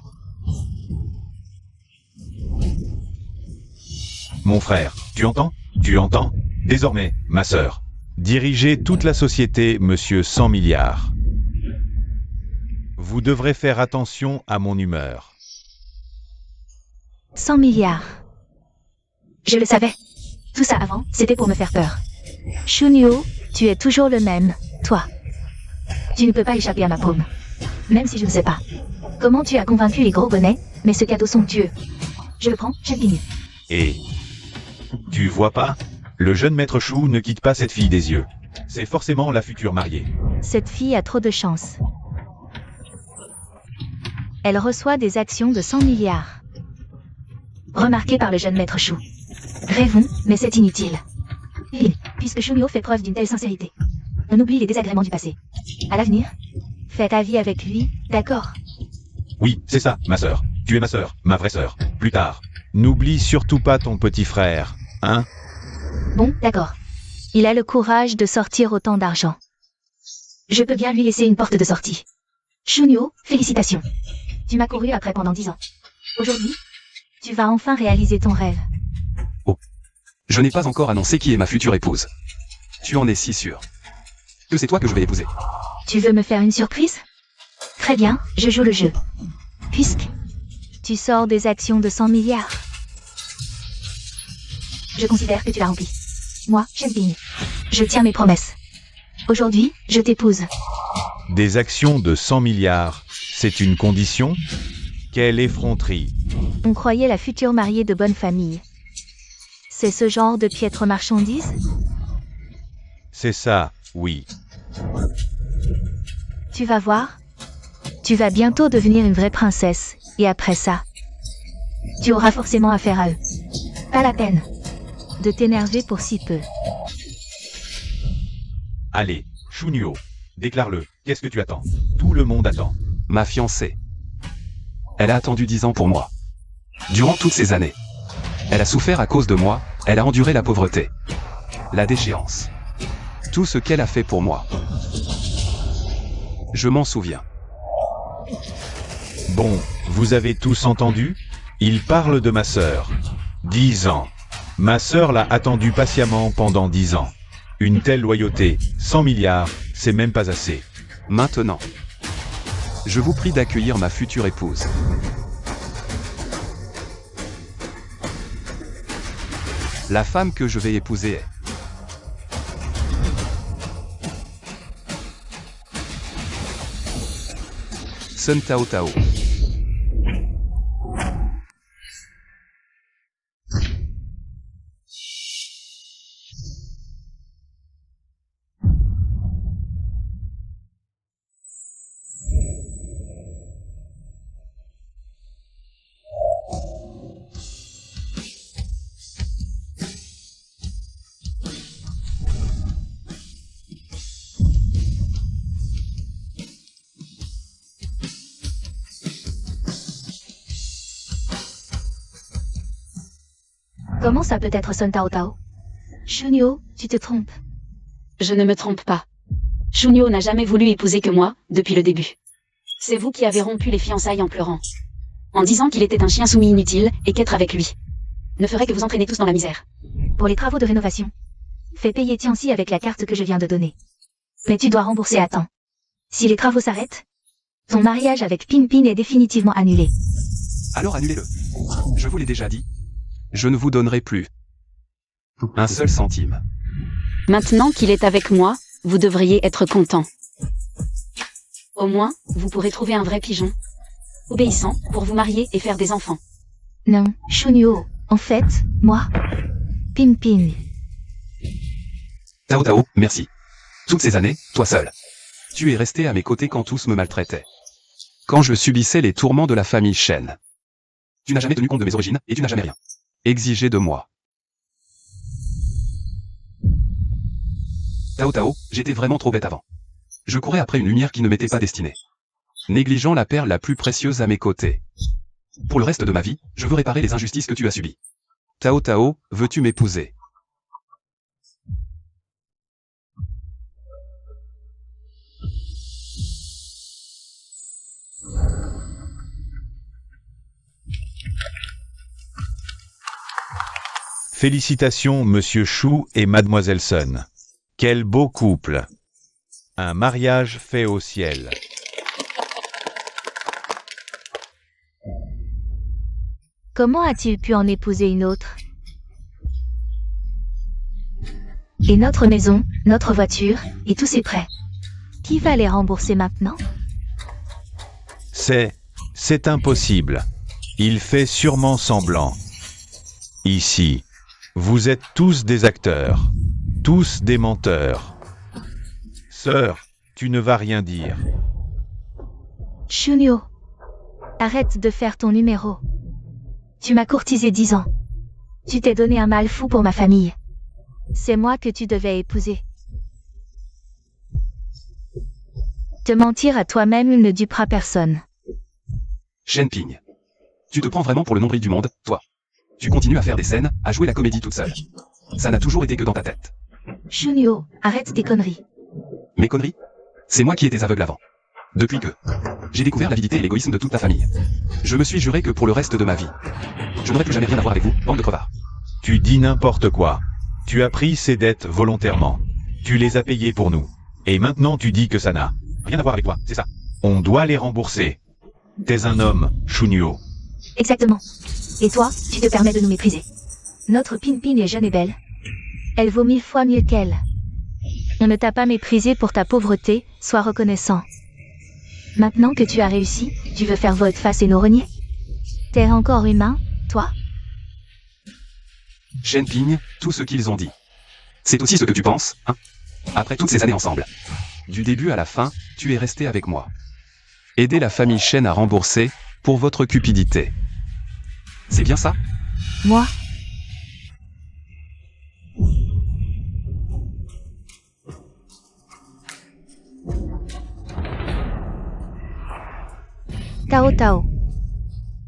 Mon frère, tu entends? Tu entends? Désormais, ma sœur. Dirigez toute la société, monsieur 100 milliards. Vous devrez faire attention à mon humeur. 100 milliards. Je le savais. Tout ça avant, c'était pour me faire peur. Shunyo, tu es toujours le même, toi. Tu ne peux pas échapper à ma paume. Même si je ne sais pas comment tu as convaincu les gros bonnets, mais ce cadeau somptueux. Je le prends, Shenping. Et tu vois pas? Le jeune maître Chou ne quitte pas cette fille des yeux. C'est forcément la future mariée. Cette fille a trop de chance. Elle reçoit des actions de 100 milliards. Remarqué par le jeune maître Chou. Rêvons, mais c'est inutile. Puisque Shunyo fait preuve d'une telle sincérité. On oublie les désagréments du passé. À l'avenir, fais ta vie avec lui, d'accord? Oui, c'est ça, ma sœur. Tu es ma sœur, ma vraie sœur. Plus tard. N'oublie surtout pas ton petit frère, hein? Bon, d'accord. Il a le courage de sortir autant d'argent. Je peux bien lui laisser une porte de sortie. Shunyo, félicitations. Tu m'as couru après pendant 10 ans. Aujourd'hui, tu vas enfin réaliser ton rêve. Je n'ai pas encore annoncé qui est ma future épouse. Tu en es si sûr que c'est toi que je vais épouser. Tu veux me faire une surprise? Très bien, je joue le jeu. Puisque tu sors des actions de 100 milliards. Je considère que tu l'as rempli. Moi, Shenping, je tiens mes promesses. Aujourd'hui, je t'épouse. Des actions de 100 milliards, c'est une condition? Quelle effronterie! On croyait la future mariée de bonne famille. C'est ce genre de piètre marchandise? C'est ça, oui. Tu vas voir. Tu vas bientôt devenir une vraie princesse, et après ça, tu auras forcément affaire à eux. Pas la peine de t'énerver pour si peu. Allez, Shunyo, déclare-le. Qu'est-ce que tu attends? Tout le monde attend. Ma fiancée. Elle a attendu 10 ans pour moi. Durant toutes ces années. Elle a souffert à cause de moi, elle a enduré la pauvreté. La déchéance. Tout ce qu'elle a fait pour moi. Je m'en souviens. Bon, vous avez tous entendu? Il parle de ma sœur. 10 ans. Ma sœur l'a attendu patiemment pendant 10 ans. Une telle loyauté, 100 milliards, c'est même pas assez. Maintenant, je vous prie d'accueillir ma future épouse. La femme que je vais épouser est... Sun Tao Tao. Comment ça peut être Sun Tao Tao? Shunyo, tu te trompes. Je ne me trompe pas. Shunyo n'a jamais voulu épouser que moi, depuis le début. C'est vous qui avez rompu les fiançailles en pleurant. En disant qu'il était un chien soumis inutile, et qu'être avec lui ne ferait que vous entraîner tous dans la misère. Pour les travaux de rénovation, fais payer Tianxi avec la carte que je viens de donner. Mais tu dois rembourser à temps. Si les travaux s'arrêtent, ton mariage avec Pin Pin est définitivement annulé. Alors annulez-le. Je vous l'ai déjà dit. Je ne vous donnerai plus un seul centime. Maintenant qu'il est avec moi, vous devriez être content. Au moins, vous pourrez trouver un vrai pigeon, obéissant, pour vous marier et faire des enfants. Non, Shunyo, en fait, moi, Pin Pin. Tao Tao, merci. Toutes ces années, toi seul. Tu es resté à mes côtés quand tous me maltraitaient. Quand je subissais les tourments de la famille Shen. Tu n'as jamais tenu compte de mes origines, et tu n'as jamais rien exigé de moi. Tao Tao, j'étais vraiment trop bête avant. Je courais après une lumière qui ne m'était pas destinée. Négligeant la perle la plus précieuse à mes côtés. Pour le reste de ma vie, je veux réparer les injustices que tu as subies. Tao Tao, veux-tu m'épouser? Félicitations, Monsieur Shu et Mademoiselle Sun. Quel beau couple. Un mariage fait au ciel. Comment a-t-il pu en épouser une autre? Et notre maison, notre voiture, et tous ses prêts. Qui va les rembourser maintenant? C'est impossible. Il fait sûrement semblant. Ici, vous êtes tous des acteurs, tous des menteurs. Sœur, tu ne vas rien dire. Shunyo, arrête de faire ton numéro. Tu m'as courtisé 10 ans. Tu t'es donné un mal fou pour ma famille. C'est moi que tu devais épouser. Te mentir à toi-même ne dupera personne. Shen Ping. Tu te prends vraiment pour le nombril du monde, toi. Tu continues à faire des scènes, à jouer la comédie toute seule. Ça n'a toujours été que dans ta tête. Shunyo, arrête tes conneries. Mes conneries? C'est moi qui étais aveugle avant. Depuis que j'ai découvert l'avidité et l'égoïsme de toute ta famille. Je me suis juré que pour le reste de ma vie, je n'aurais plus jamais rien à voir avec vous, bande de crevards. Tu dis n'importe quoi. Tu as pris ces dettes volontairement. Tu les as payées pour nous. Et maintenant tu dis que ça n'a rien à voir avec toi, c'est ça. On doit les rembourser. T'es un homme, Shunyo. Exactement. Et toi, tu te permets de nous mépriser. Notre Pin Pin est jeune et belle. Elle vaut 1000 fois mieux qu'elle. On ne t'a pas méprisé pour ta pauvreté, sois reconnaissant. Maintenant que tu as réussi, tu veux faire volte-face et nous renier? T'es encore humain, toi? Shen Ping, tout ce qu'ils ont dit. C'est aussi ce que tu penses, hein? Après toutes ces années ensemble. Du début à la fin, tu es resté avec moi. Aider la famille Shen à rembourser, pour votre cupidité. C'est bien ça? Moi? Tao Tao.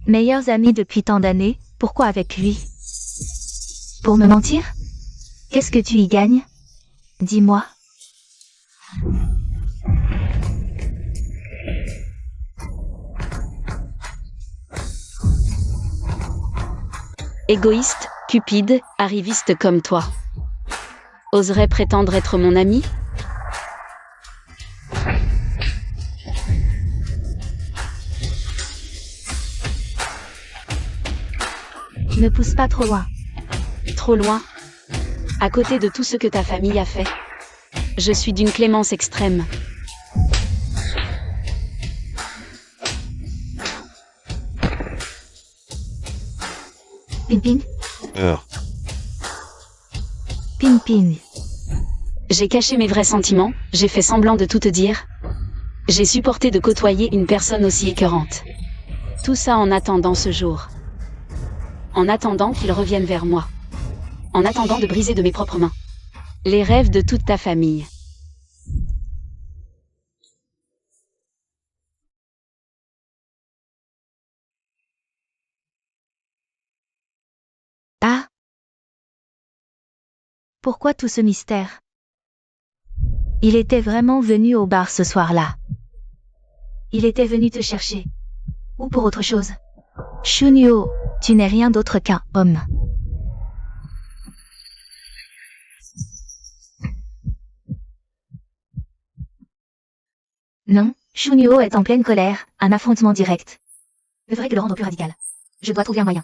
Meilleurs amis depuis tant d'années, pourquoi avec lui? Pour me mentir? Qu'est-ce que tu y gagnes? Dis-moi. Égoïste, Cupide, arriviste comme toi, oserait prétendre être mon ami? Ne pousse pas trop loin. Trop loin? À côté de tout ce que ta famille a fait. Je suis d'une clémence extrême. Pin. Heure. Pin. J'ai caché mes vrais sentiments, j'ai fait semblant de tout te dire. J'ai supporté de côtoyer une personne aussi écœurante. Tout ça en attendant ce jour. En attendant qu'il revienne vers moi. En attendant de briser de mes propres mains les rêves de toute ta famille. Ah. Pourquoi tout ce mystère? Il était vraiment venu au bar ce soir-là. Il était venu te chercher. Ou pour autre chose. Shunyo, tu n'es rien d'autre qu'un homme. Non, Shunyo est en pleine colère, un affrontement direct. Ne ferait que le rendre plus radical. Je dois trouver un moyen.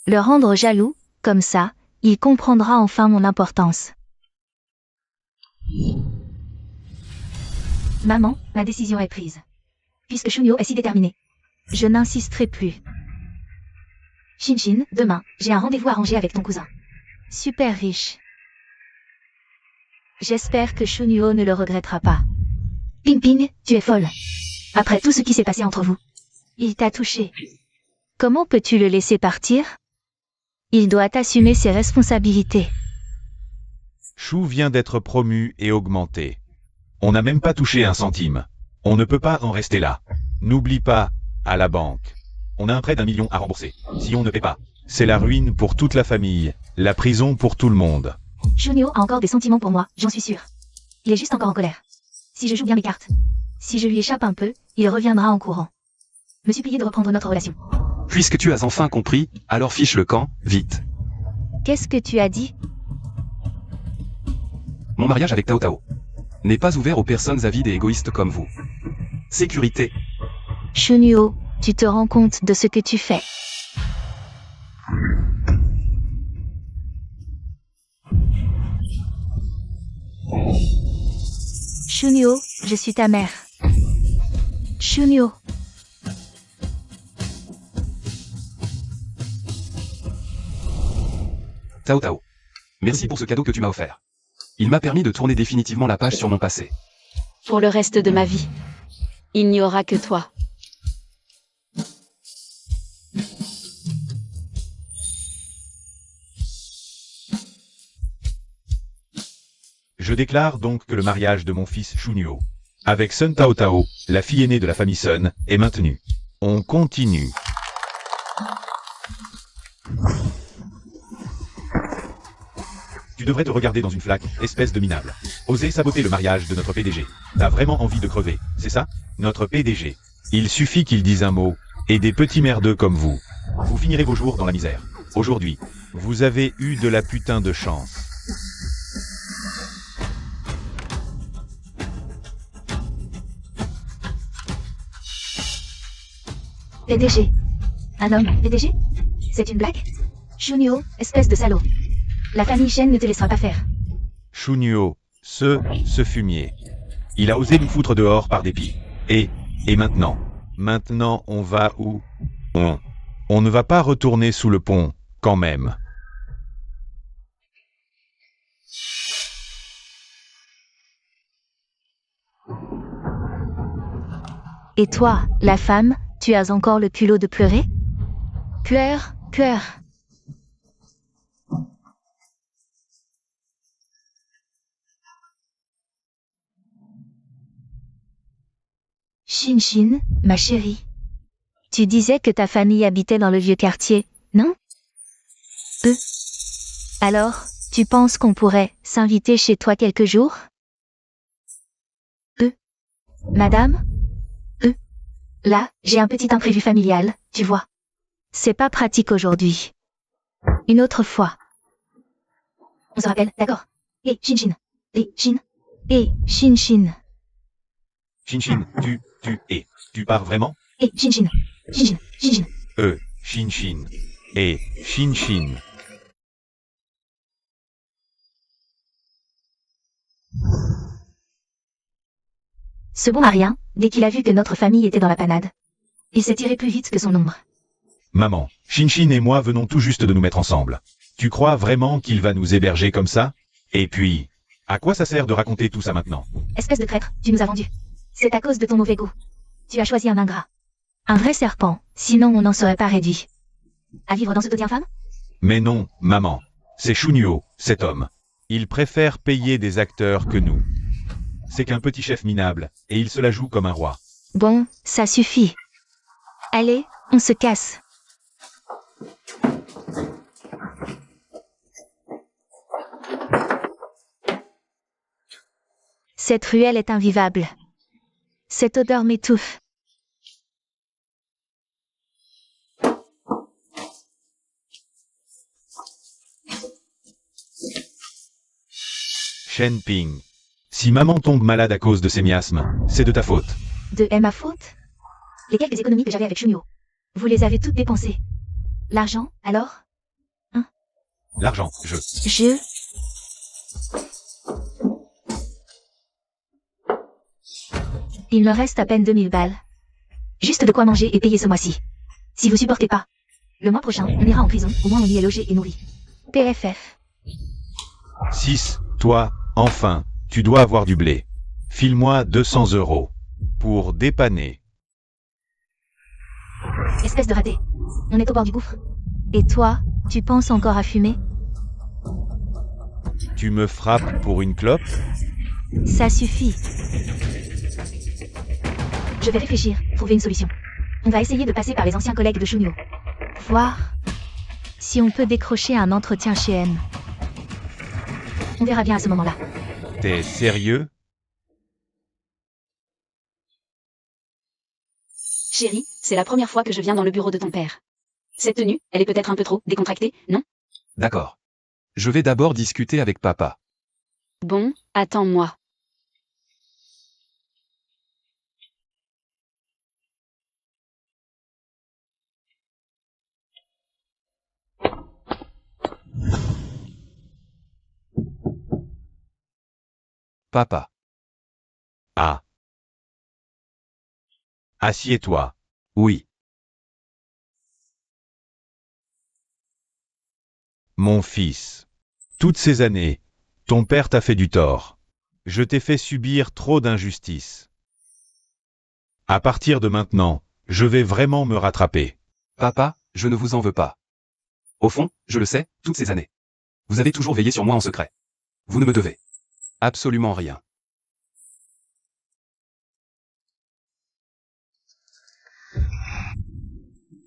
Le rendre jaloux, comme ça, il comprendra enfin mon importance. Maman, ma décision est prise. Puisque Shunyo est si déterminé. Je n'insisterai plus. Shinshin, demain, j'ai un rendez-vous arrangé avec ton cousin. Super riche. J'espère que Shunyo ne le regrettera pas. Ping, tu es folle. Après tout ce qui s'est passé entre vous. Il t'a touché. Comment peux-tu le laisser partir? Il doit assumer ses responsabilités. Chou vient d'être promu et augmenté. On n'a même pas touché un centime. On ne peut pas en rester là. N'oublie pas, à la banque. On a un prêt d'1 million à rembourser. Si on ne paie pas, c'est la ruine pour toute la famille, la prison pour tout le monde. Shunyo a encore des sentiments pour moi, j'en suis sûre. Il est juste encore en colère. Si je joue bien mes cartes, si je lui échappe un peu, il reviendra en courant. Me supplier de reprendre notre relation. Puisque tu as enfin compris, alors fiche le camp, vite. Qu'est-ce que tu as dit? Mon mariage avec Tao Tao n'est pas ouvert aux personnes avides et égoïstes comme vous. Sécurité. Shunyo, tu te rends compte de ce que tu fais. Shunyo, je suis ta mère. Shunyo. Tao Tao. Merci pour ce cadeau que tu m'as offert. Il m'a permis de tourner définitivement la page sur mon passé. Pour le reste de ma vie, il n'y aura que toi. Je déclare donc que le mariage de mon fils Shunyo avec Sun Tao Tao, la fille aînée de la famille Sun, est maintenu. On continue. Tu devrais te regarder dans une flaque, espèce de minable. Oser saboter le mariage de notre PDG. T'as vraiment envie de crever, c'est ça? Notre PDG. Il suffit qu'il dise un mot, et des petits merdeux comme vous. Vous finirez vos jours dans la misère. Aujourd'hui, vous avez eu de la putain de chance. PDG. Un homme, PDG? C'est une blague? Shunyo, espèce de salaud. La famille Shen ne te laissera pas faire. Shunyo, ce fumier. Il a osé nous foutre dehors par dépit. Et maintenant? Maintenant, on va où? On ne va pas retourner sous le pont, quand même. Et toi, la femme, tu as encore le culot de pleurer? Pleure. Shinshin, ma chérie. Tu disais que ta famille habitait dans le vieux quartier, non? Alors, tu penses qu'on pourrait s'inviter chez toi quelques jours? Madame? Là, j'ai un petit imprévu familial, tu vois. C'est pas pratique aujourd'hui. Une autre fois. On se rappelle, d'accord? Et Shin. Et Shin. Et Shin. Shinshin, tu pars vraiment? Et Shin. Shinshin. Et Shinshin. Ce bon Marien, dès qu'il a vu que notre famille était dans la panade, il s'est tiré plus vite que son ombre. Maman, Shinshin et moi venons tout juste de nous mettre ensemble. Tu crois vraiment qu'il va nous héberger comme ça? Et puis, à quoi ça sert de raconter tout ça maintenant? Espèce de traître, tu nous as vendus. C'est à cause de ton mauvais goût. Tu as choisi un ingrat. Un vrai serpent, sinon on n'en serait pas réduit. À vivre dans ce taudis infâme? Mais non, maman. C'est Shunyo, cet homme. Il préfère payer des acteurs que nous. C'est qu'un petit chef minable, et il se la joue comme un roi. Bon, ça suffit. Allez, on se casse. Cette ruelle est invivable. Cette odeur m'étouffe. Shenping. Si maman tombe malade à cause de ses miasmes, c'est de ta faute. De ma faute? Les quelques économies que j'avais avec Shunyo, vous les avez toutes dépensées. L'argent, alors? L'argent, Il me reste à peine 2000 balles. Juste de quoi manger et payer ce mois-ci. Si vous supportez pas, le mois prochain, on ira en prison, au moins on y est logé et nourri. PFF. 6. Toi, enfin, tu dois avoir du blé. File-moi 200 €. Pour dépanner. Espèce de raté. On est au bord du gouffre. Et toi, tu penses encore à fumer? Tu me frappes pour une clope? Ça suffit. Je vais réfléchir, trouver une solution. On va essayer de passer par les anciens collègues de Shunyo. Voir si on peut décrocher un entretien chez M. On verra bien à ce moment-là. T'es sérieux? Chérie, c'est la première fois que je viens dans le bureau de ton père. Cette tenue, elle est peut-être un peu trop décontractée, non? D'accord. Je vais d'abord discuter avec papa. Bon, attends-moi. Papa. Ah. Assieds-toi. Oui. Mon fils. Toutes ces années, ton père t'a fait du tort. Je t'ai fait subir trop d'injustices. À partir de maintenant, je vais vraiment me rattraper. Papa, je ne vous en veux pas. Au fond, je le sais, toutes ces années. Vous avez toujours veillé sur moi en secret. Vous ne me devez absolument rien.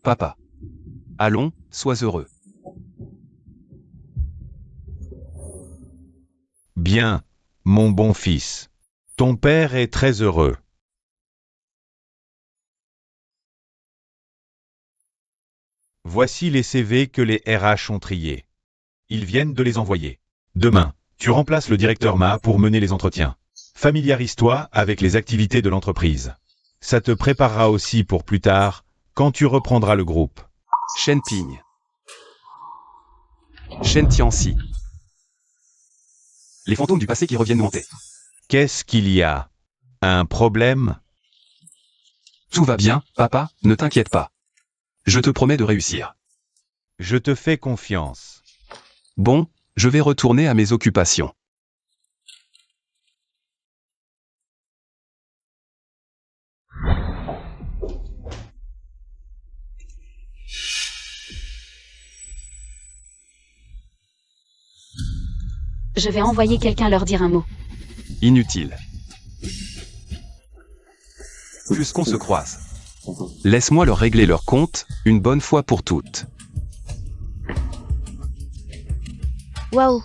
Papa. Allons, sois heureux. Bien, mon bon fils. Ton père est très heureux. Voici les CV que les RH ont triés. Ils viennent de les envoyer. Demain, tu remplaces le directeur Ma pour mener les entretiens. Familiarise-toi avec les activités de l'entreprise. Ça te préparera aussi pour plus tard, quand tu reprendras le groupe. Shenping. Shen Tianxi. Les fantômes du passé qui reviennent nous hanter. Qu'est-ce qu'il y a? Un problème? Tout va bien, papa, ne t'inquiète pas. Je te promets de réussir. Je te fais confiance. Bon, je vais retourner à mes occupations. Je vais envoyer quelqu'un leur dire un mot. Inutile. Puisqu'on se croise. Laisse-moi leur régler leur compte, une bonne fois pour toutes. Waouh!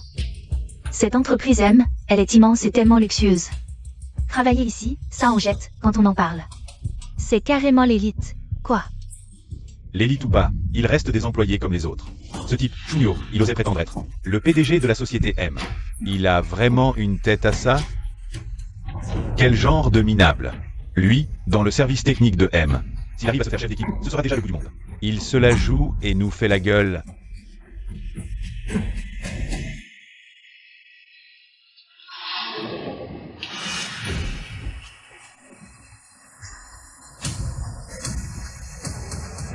Cette entreprise M, elle est immense et tellement luxueuse. Travailler ici, ça en jette quand on en parle. C'est carrément l'élite. Quoi? L'élite ou pas, il reste des employés comme les autres. Ce type, Shunyo, il osait prétendre être le PDG de la société M. Il a vraiment une tête à ça? Quel genre de minable? Lui, dans le service technique de M. S'il arrive à se faire chef d'équipe, ce sera déjà le bout du monde. Il se la joue et nous fait la gueule.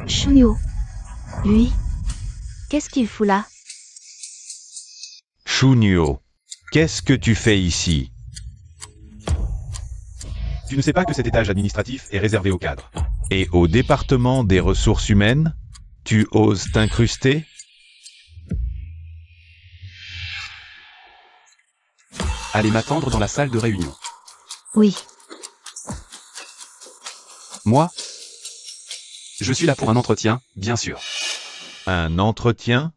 Shunyo. Lui. Qu'est-ce qu'il fout là? Shunyo, qu'est-ce que tu fais ici? Tu ne sais pas que cet étage administratif est réservé aux cadres. Et au département des ressources humaines? Tu oses t'incruster? Allez m'attendre dans la salle de réunion. Oui. Moi? Je suis là pour un entretien, bien sûr. Un entretien?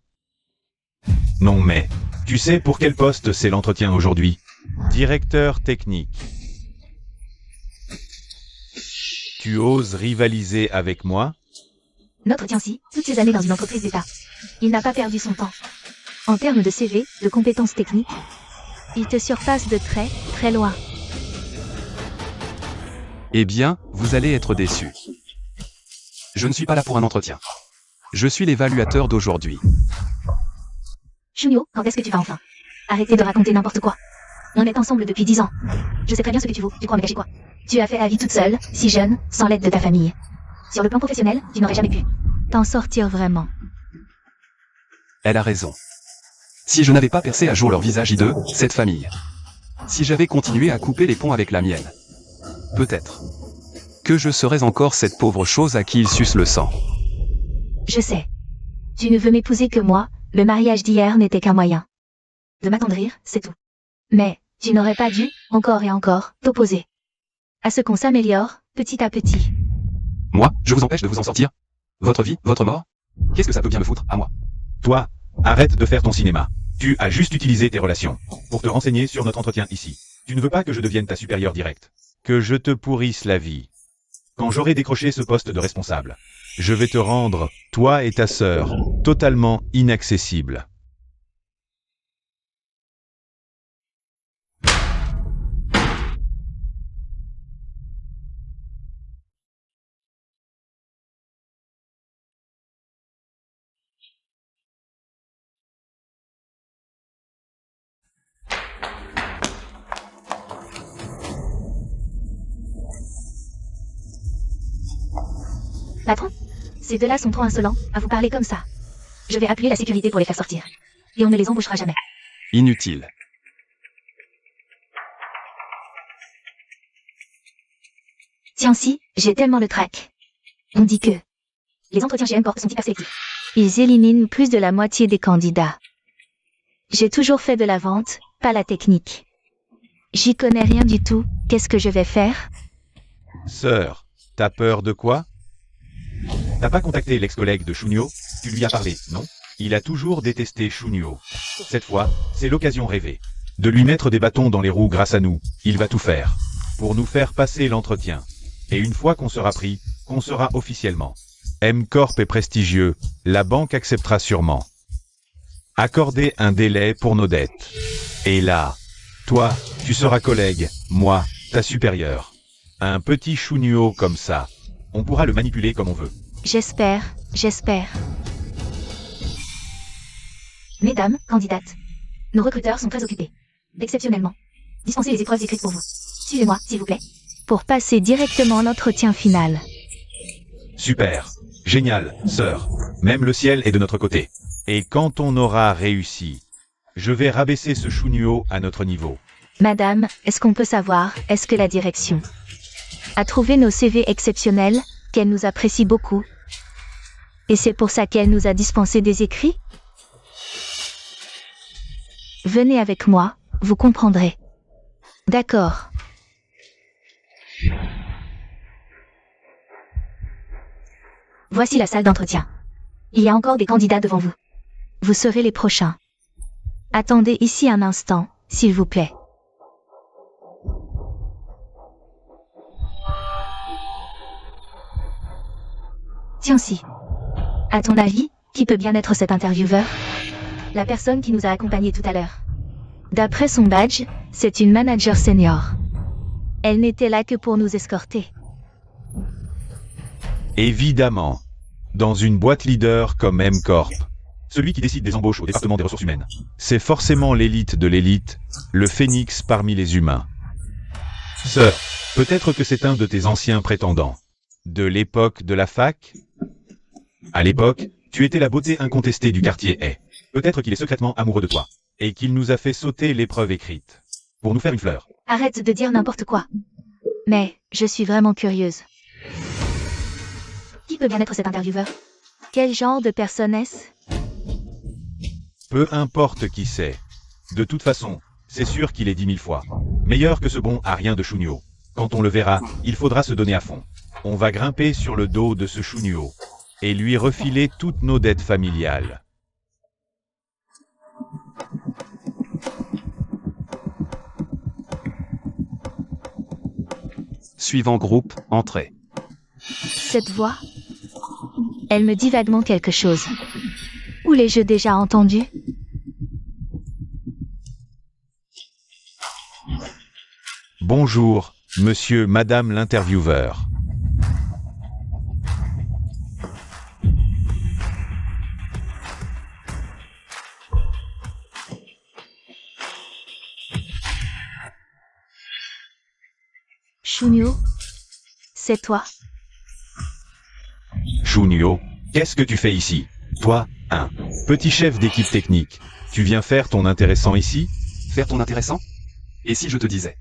Non mais, tu sais pour quel poste c'est l'entretien aujourd'hui? Directeur technique. Tu oses rivaliser avec moi? Notre Tianxi, toutes ces années dans une entreprise d'État. Il n'a pas perdu son temps. En termes de CV, de compétences techniques, il te surpasse de très, très loin. Eh bien, vous allez être déçus. Je ne suis pas là pour un entretien. Je suis l'évaluateur d'aujourd'hui. Shunyo, quand est-ce que tu vas enfin arrêter de raconter n'importe quoi? On est ensemble depuis 10 ans. Je sais très bien ce que tu vaux, tu crois me cacher quoi? Tu as fait la vie toute seule, si jeune, sans l'aide de ta famille. Sur le plan professionnel, tu n'aurais jamais pu t'en sortir vraiment. Elle a raison. Si je n'avais pas percé à jour leur visage hideux, cette famille. Si j'avais continué à couper les ponts avec la mienne. Peut-être. Que je serais encore cette pauvre chose à qui ils sucent le sang. Je sais. Tu ne veux m'épouser que moi, le mariage d'hier n'était qu'un moyen de m'attendrir, c'est tout. Mais, tu n'aurais pas dû, encore et encore, t'opposer à ce qu'on s'améliore, petit à petit. Moi, je vous empêche de vous en sortir? Votre vie, votre mort? Qu'est-ce que ça peut bien me foutre, à moi? Toi, arrête de faire ton cinéma. Tu as juste utilisé tes relations pour te renseigner sur notre entretien ici. Tu ne veux pas que je devienne ta supérieure directe. Que je te pourrisse la vie. Quand j'aurai décroché ce poste de responsable, je vais te rendre, toi et ta sœur, totalement inaccessibles. Patron, ces deux-là sont trop insolents à vous parler comme ça. Je vais appuyer la sécurité pour les faire sortir. Et on ne les embauchera jamais. Inutile. Tiens-si, j'ai tellement le trac. On dit que les entretiens chez M-Corp sont hyper sélectifs. Ils éliminent plus de la moitié des candidats. J'ai toujours fait de la vente, pas la technique. J'y connais rien du tout, qu'est-ce que je vais faire? Sœur, t'as peur de quoi? T'as pas contacté l'ex-collègue de Shunyo? Tu lui as parlé, non? Il a toujours détesté Shunyo. Cette fois, c'est l'occasion rêvée. De lui mettre des bâtons dans les roues grâce à nous. Il va tout faire. Pour nous faire passer l'entretien. Et une fois qu'on sera pris, qu'on sera officiellement. M-Corp est prestigieux, la banque acceptera sûrement. Accorder un délai pour nos dettes. Et là, toi, tu seras collègue, moi, ta supérieure. Un petit Shunyo comme ça. On pourra le manipuler comme on veut. J'espère. Mesdames, candidates. Nos recruteurs sont très occupés. Exceptionnellement. Dispensez les épreuves écrites pour vous. Suivez-moi, s'il vous plaît. Pour passer directement à l'entretien final. Super. Génial, sœur. Même le ciel est de notre côté. Et quand on aura réussi, je vais rabaisser ce Shunyo à notre niveau. Madame, est-ce qu'on peut savoir, est-ce que la direction a trouvé nos CV exceptionnels, qu'elle nous apprécie beaucoup? Et c'est pour ça qu'elle nous a dispensé des écrits? Venez avec moi, vous comprendrez. D'accord. Voici la salle d'entretien. Il y a encore des candidats devant vous. Vous serez les prochains. Attendez ici un instant, s'il vous plaît. Tiens-si. À ton avis, Qui peut bien être cet intervieweur? La personne qui nous a accompagnés tout à l'heure. D'après son badge, c'est une manager senior. Elle n'était là que pour nous escorter. Évidemment. Dans une boîte leader comme M-Corp, celui qui décide des embauches au département des ressources humaines, c'est forcément l'élite de l'élite, le phénix parmi les humains. Sœur, peut-être que c'est un de tes anciens prétendants. De l'époque de la fac? À l'époque, tu étais la beauté incontestée du quartier A. Peut-être qu'il est secrètement amoureux de toi, et qu'il nous a fait sauter l'épreuve écrite. Pour nous faire une fleur. Arrête de dire n'importe quoi. Mais, je suis vraiment curieuse. Qui peut bien être cet intervieweur? Quel genre de personne est-ce? Peu importe qui c'est. De toute façon, c'est sûr qu'il est 10 000 fois meilleur que ce bon à rien de Chunio. Quand on le verra, il faudra se donner à fond. On va grimper sur le dos de ce Chunio et lui refiler toutes nos dettes familiales. Suivant groupe, entrée. Cette voix? Elle me dit vaguement quelque chose. Où l'ai-je déjà entendu? Bonjour, monsieur, madame l'intervieweur. Chunio? C'est toi? Chunio, qu'est-ce que tu fais ici? Toi, un petit chef d'équipe technique. Tu viens faire ton intéressant ici? Faire ton intéressant? Et si je te disais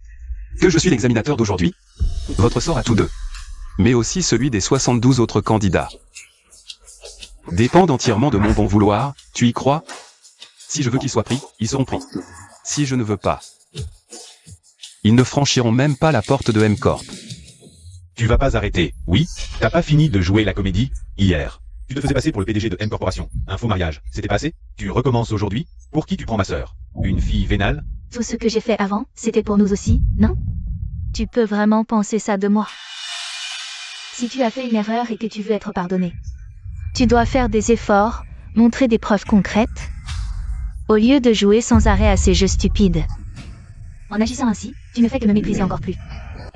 que je suis l'examinateur d'aujourd'hui? Votre sort à tous deux. Mais aussi celui des 72 autres candidats. Dépendent entièrement de mon bon vouloir, tu y crois? Si je veux qu'ils soient pris, ils seront pris. Si je ne veux pas, ils ne franchiront même pas la porte de M-Corp. Tu vas pas arrêter, oui? T'as pas fini de jouer la comédie, hier. Tu te faisais passer pour le PDG de M Corporation. Un faux mariage, c'était passé? Tu recommences aujourd'hui? Pour qui tu prends ma sœur? Une fille vénale? Tout ce que j'ai fait avant, c'était pour nous aussi, non? Tu peux vraiment penser ça de moi? Si tu as fait une erreur et que tu veux être pardonné, tu dois faire des efforts, montrer des preuves concrètes, au lieu de jouer sans arrêt à ces jeux stupides. En agissant ainsi, tu ne fais que me mépriser encore plus.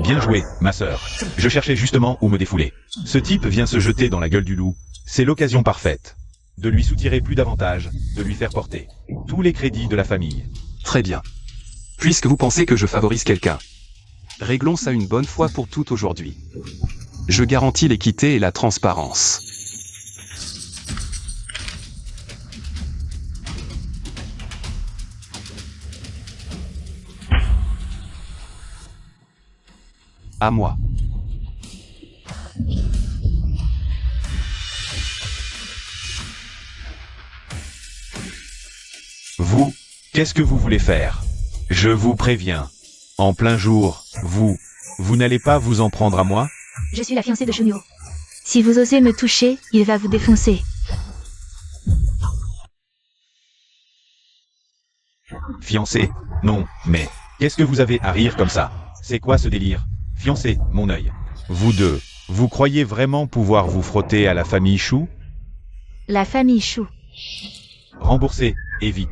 Bien joué, ma sœur. Je cherchais justement où me défouler. Ce type vient se jeter dans la gueule du loup. C'est l'occasion parfaite de lui soutirer plus d'avantages, de lui faire porter tous les crédits de la famille. Très bien. Puisque vous pensez que je favorise quelqu'un, réglons ça une bonne fois pour toutes aujourd'hui. Je garantis l'équité et la transparence. À moi. Vous, qu'est-ce que vous voulez faire? Je vous préviens. En plein jour, vous n'allez pas vous en prendre à moi? Je suis la fiancée de Chunio. Si vous osez me toucher, il va vous défoncer. Fiancé? Non, mais qu'est-ce que vous avez à rire comme ça? C'est quoi ce délire? Fiancé, mon œil. Vous deux, vous croyez vraiment pouvoir vous frotter à la famille Chou? La famille Chou. Remboursez, et vite.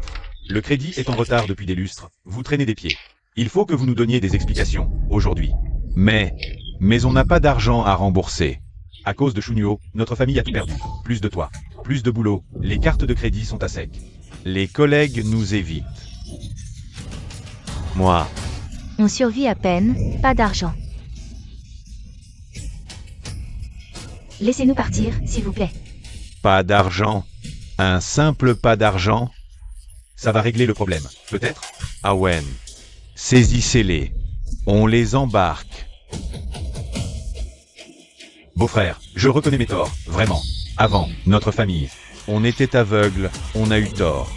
Le crédit est en retard depuis des lustres, vous traînez des pieds. Il faut que vous nous donniez des explications, aujourd'hui. Mais on n'a pas d'argent à rembourser. À cause de Chunio, notre famille a tout perdu. Plus de toi, plus de boulot, les cartes de crédit sont à sec. Les collègues nous évitent. Moi, On survit à peine, pas d'argent. Laissez-nous partir, s'il vous plaît. pas d'argent. Un simple pas d'argent. Ça va régler le problème, peut-être? Awen. Saisissez-les. On les embarque. Beau-frère, je reconnais mes torts, vraiment. Avant, notre famille. On était aveugles, on a eu tort.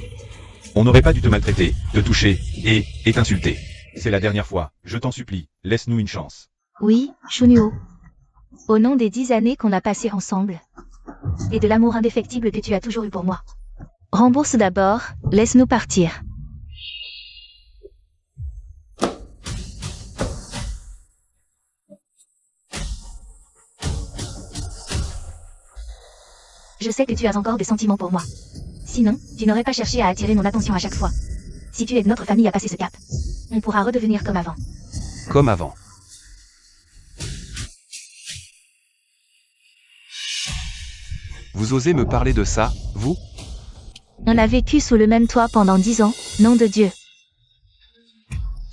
On n'aurait pas dû te maltraiter, te toucher, et t'insulter. C'est la dernière fois, je t'en supplie, laisse-nous une chance. Oui, Chunio. Au nom des 10 années qu'on a passées ensemble. Et de l'amour indéfectible que tu as toujours eu pour moi. Rembourse d'abord, laisse-nous partir. Je sais que tu as encore des sentiments pour moi. Sinon, tu n'aurais pas cherché à attirer mon attention à chaque fois. Si tu aides notre famille à passer ce cap, on pourra redevenir comme avant. Comme avant. Vous osez me parler de ça, vous? On a vécu sous le même toit pendant 10 ans, nom de Dieu.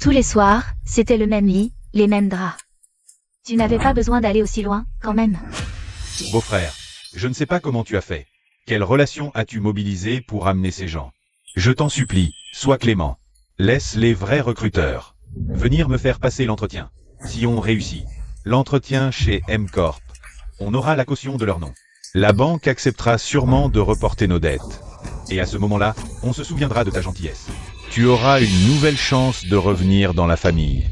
Tous les soirs, c'était le même lit, les mêmes draps. Tu n'avais pas besoin d'aller aussi loin, quand même. Beau-frère, je ne sais pas comment tu as fait. Quelle relation as-tu mobilisée pour amener ces gens? Je t'en supplie, sois clément. Laisse les vrais recruteurs venir me faire passer l'entretien. Si on réussit l'entretien chez M-Corp, on aura la caution de leur nom. La banque acceptera sûrement de reporter nos dettes. Et à ce moment-là, on se souviendra de ta gentillesse. Tu auras une nouvelle chance de revenir dans la famille.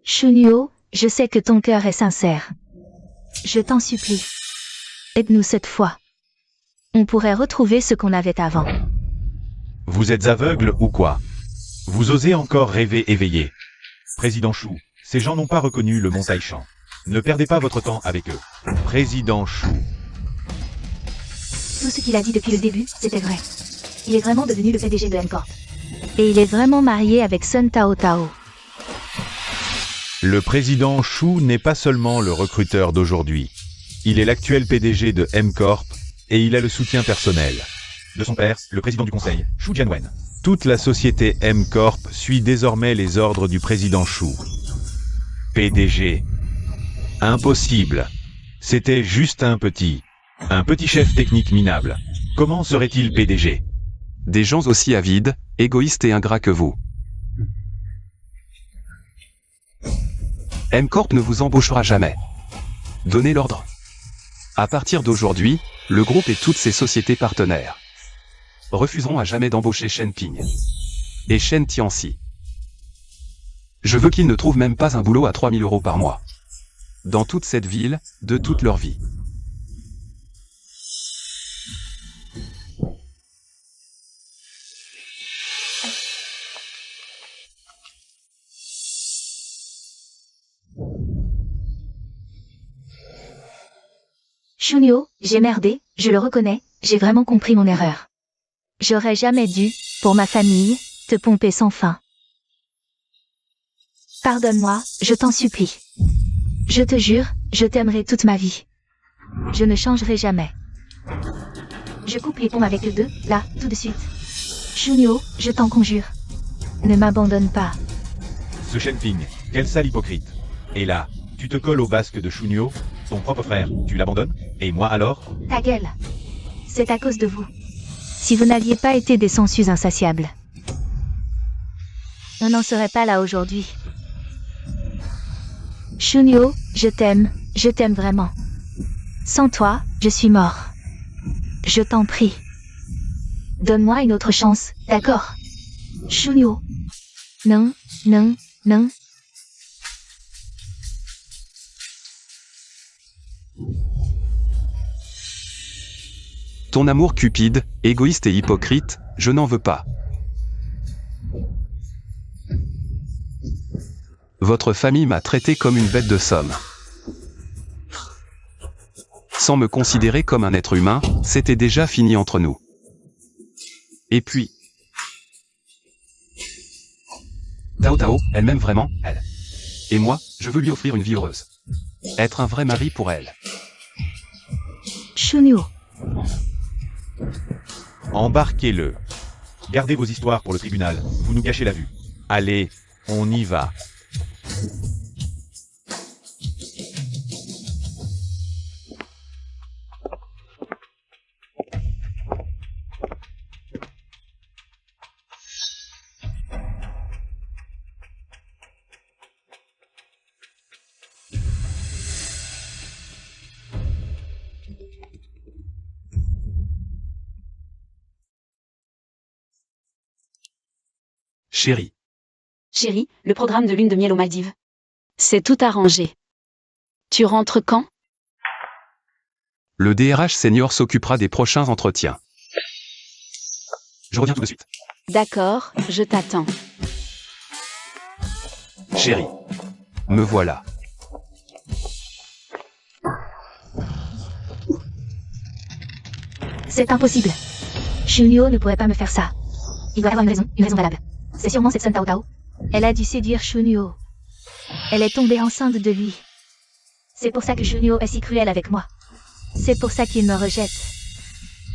Shunyo, je sais que ton cœur est sincère. Je t'en supplie. Aide-nous cette fois. On pourrait retrouver ce qu'on avait avant. Vous êtes aveugle ou quoi? Vous osez encore rêver éveillé? Président Chou, ces gens n'ont pas reconnu le Mont Taishan. Ne perdez pas votre temps avec eux. Président Chou. Tout ce qu'il a dit depuis le début, c'était vrai. Il est vraiment devenu le PDG de M-Corp. Et il est vraiment marié avec Sun Tao Tao. Le président Chou n'est pas seulement le recruteur d'aujourd'hui. Il est l'actuel PDG de M-Corp et il a le soutien personnel de son père, le président du conseil, Chou Jianwen. Toute la société M-Corp suit désormais les ordres du président Chou. PDG. Impossible. C'était juste un petit chef technique minable. Comment serait-il PDG? Des gens aussi avides, égoïstes et ingrats que vous. M-Corp ne vous embauchera jamais. Donnez l'ordre. À partir d'aujourd'hui, le groupe et toutes ses sociétés partenaires refuseront à jamais d'embaucher Shen Ping et Shen Tianxi. Je veux qu'ils ne trouvent même pas un boulot à 3000 € par mois. Dans toute cette ville, de toute leur vie. Shunyo, j'ai merdé, je le reconnais, j'ai vraiment compris mon erreur. J'aurais jamais dû, pour ma famille, te pomper sans fin. Pardonne-moi, je t'en supplie. Je te jure, je t'aimerai toute ma vie. Je ne changerai jamais. Je coupe les ponts avec eux deux, là, tout de suite. Shunyo, je t'en conjure. Ne m'abandonne pas. Ce Shen Ping, quel sale hypocrite. Et là, tu te colles au basque de Shunyo, ton propre frère, tu l'abandonnes? Et moi alors? Ta gueule. C'est à cause de vous. Si vous n'aviez pas été des sangsues insatiables, on n'en serait pas là aujourd'hui. Shunyo, je t'aime vraiment. Sans toi, je suis mort. Je t'en prie. Donne-moi une autre chance, d'accord? Shunyo. Non, non, non. Ton amour cupide, égoïste et hypocrite, je n'en veux pas. Votre famille m'a traité comme une bête de somme. Sans me considérer comme un être humain, c'était déjà fini entre nous. Et puis... Tao Tao, elle m'aime vraiment, elle. Et moi, je veux lui offrir une vie heureuse. Être un vrai mari pour elle. Shunyo. Embarquez-le. Gardez vos histoires pour le tribunal, vous nous gâchez la vue. Allez, on y va. Chérie. Chérie, le programme de lune de miel aux Maldives. C'est tout arrangé. Tu rentres quand? Le DRH senior s'occupera des prochains entretiens. Je reviens tout de suite. D'accord, je t'attends. Chérie. Me voilà. C'est impossible. Shunyo ne pourrait pas me faire ça. Il doit avoir une raison valable. C'est sûrement cette Sun Tao Tao. Elle a dû séduire Shunyo. Elle est tombée enceinte de lui. C'est pour ça que Shunyo est si cruel avec moi. C'est pour ça qu'il me rejette.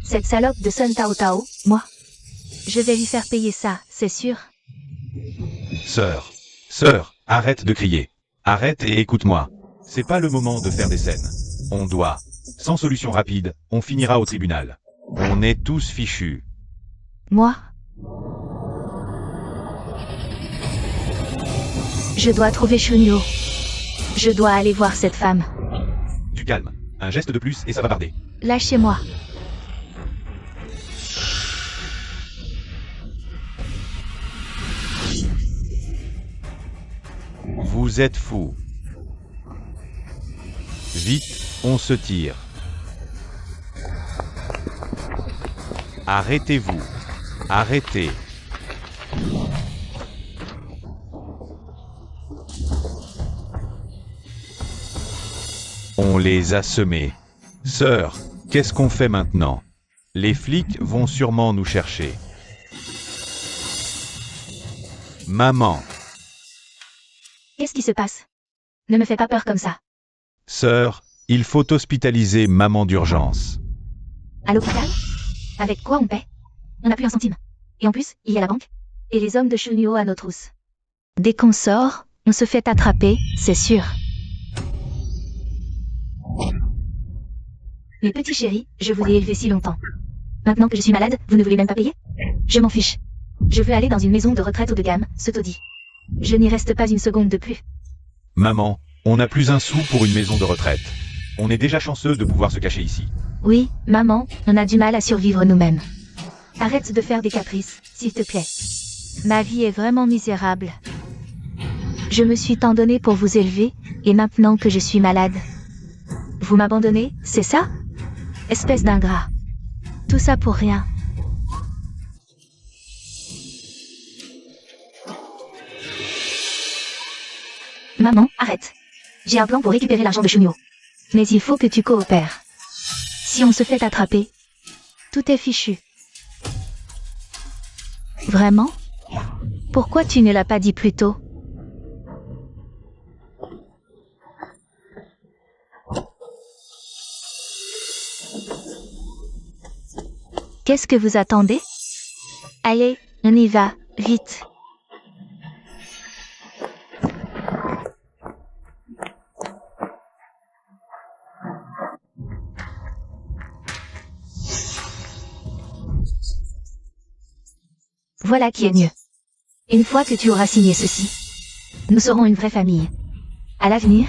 Cette salope de Sun Tao Tao, moi. Je vais lui faire payer ça, c'est sûr. Sœur, arrête de crier. Arrête et écoute-moi. C'est pas le moment de faire des scènes. On doit. Sans solution rapide, on finira au tribunal. On est tous fichus. Moi? Je dois trouver Shunyo. Je dois aller voir cette femme. Du calme. Un geste de plus et ça va barder. Lâchez-moi. Vous êtes fous. Vite, on se tire. Arrêtez-vous. Arrêtez. On les a semés. Sœur, qu'est-ce qu'on fait maintenant? Les flics vont sûrement nous chercher. Maman. Qu'est-ce qui se passe? Ne me fais pas peur comme ça. Sœur, il faut hospitaliser maman d'urgence. À l'hôpital? Avec quoi on paie? On n'a plus un centime. Et en plus, il y a la banque. Et les hommes de Shunyo à nos trousses. Dès qu'on sort, on se fait attraper, c'est sûr. Les petits chéris, je vous ai élevés si longtemps. Maintenant que je suis malade, vous ne voulez même pas payer? Je m'en fiche. Je veux aller dans une maison de retraite haut de gamme, ce taudis. Je n'y reste pas une seconde de plus. Maman, on n'a plus un sou pour une maison de retraite. On est déjà chanceux de pouvoir se cacher ici. Oui, maman, on a du mal à survivre nous-mêmes. Arrête de faire des caprices, s'il te plaît. Ma vie est vraiment misérable. Je me suis tant donné pour vous élever, et maintenant que je suis malade. Vous m'abandonnez, c'est ça? Espèce d'ingrat. Tout ça pour rien. Maman, arrête. J'ai un plan pour récupérer l'argent de Shunyo. Mais il faut que tu coopères. Si on se fait attraper, tout est fichu. Vraiment? Pourquoi tu ne l'as pas dit plus tôt? Qu'est-ce que vous attendez? Allez, on y va, vite. Voilà qui est mieux. Une fois que tu auras signé ceci, nous serons une vraie famille. À l'avenir,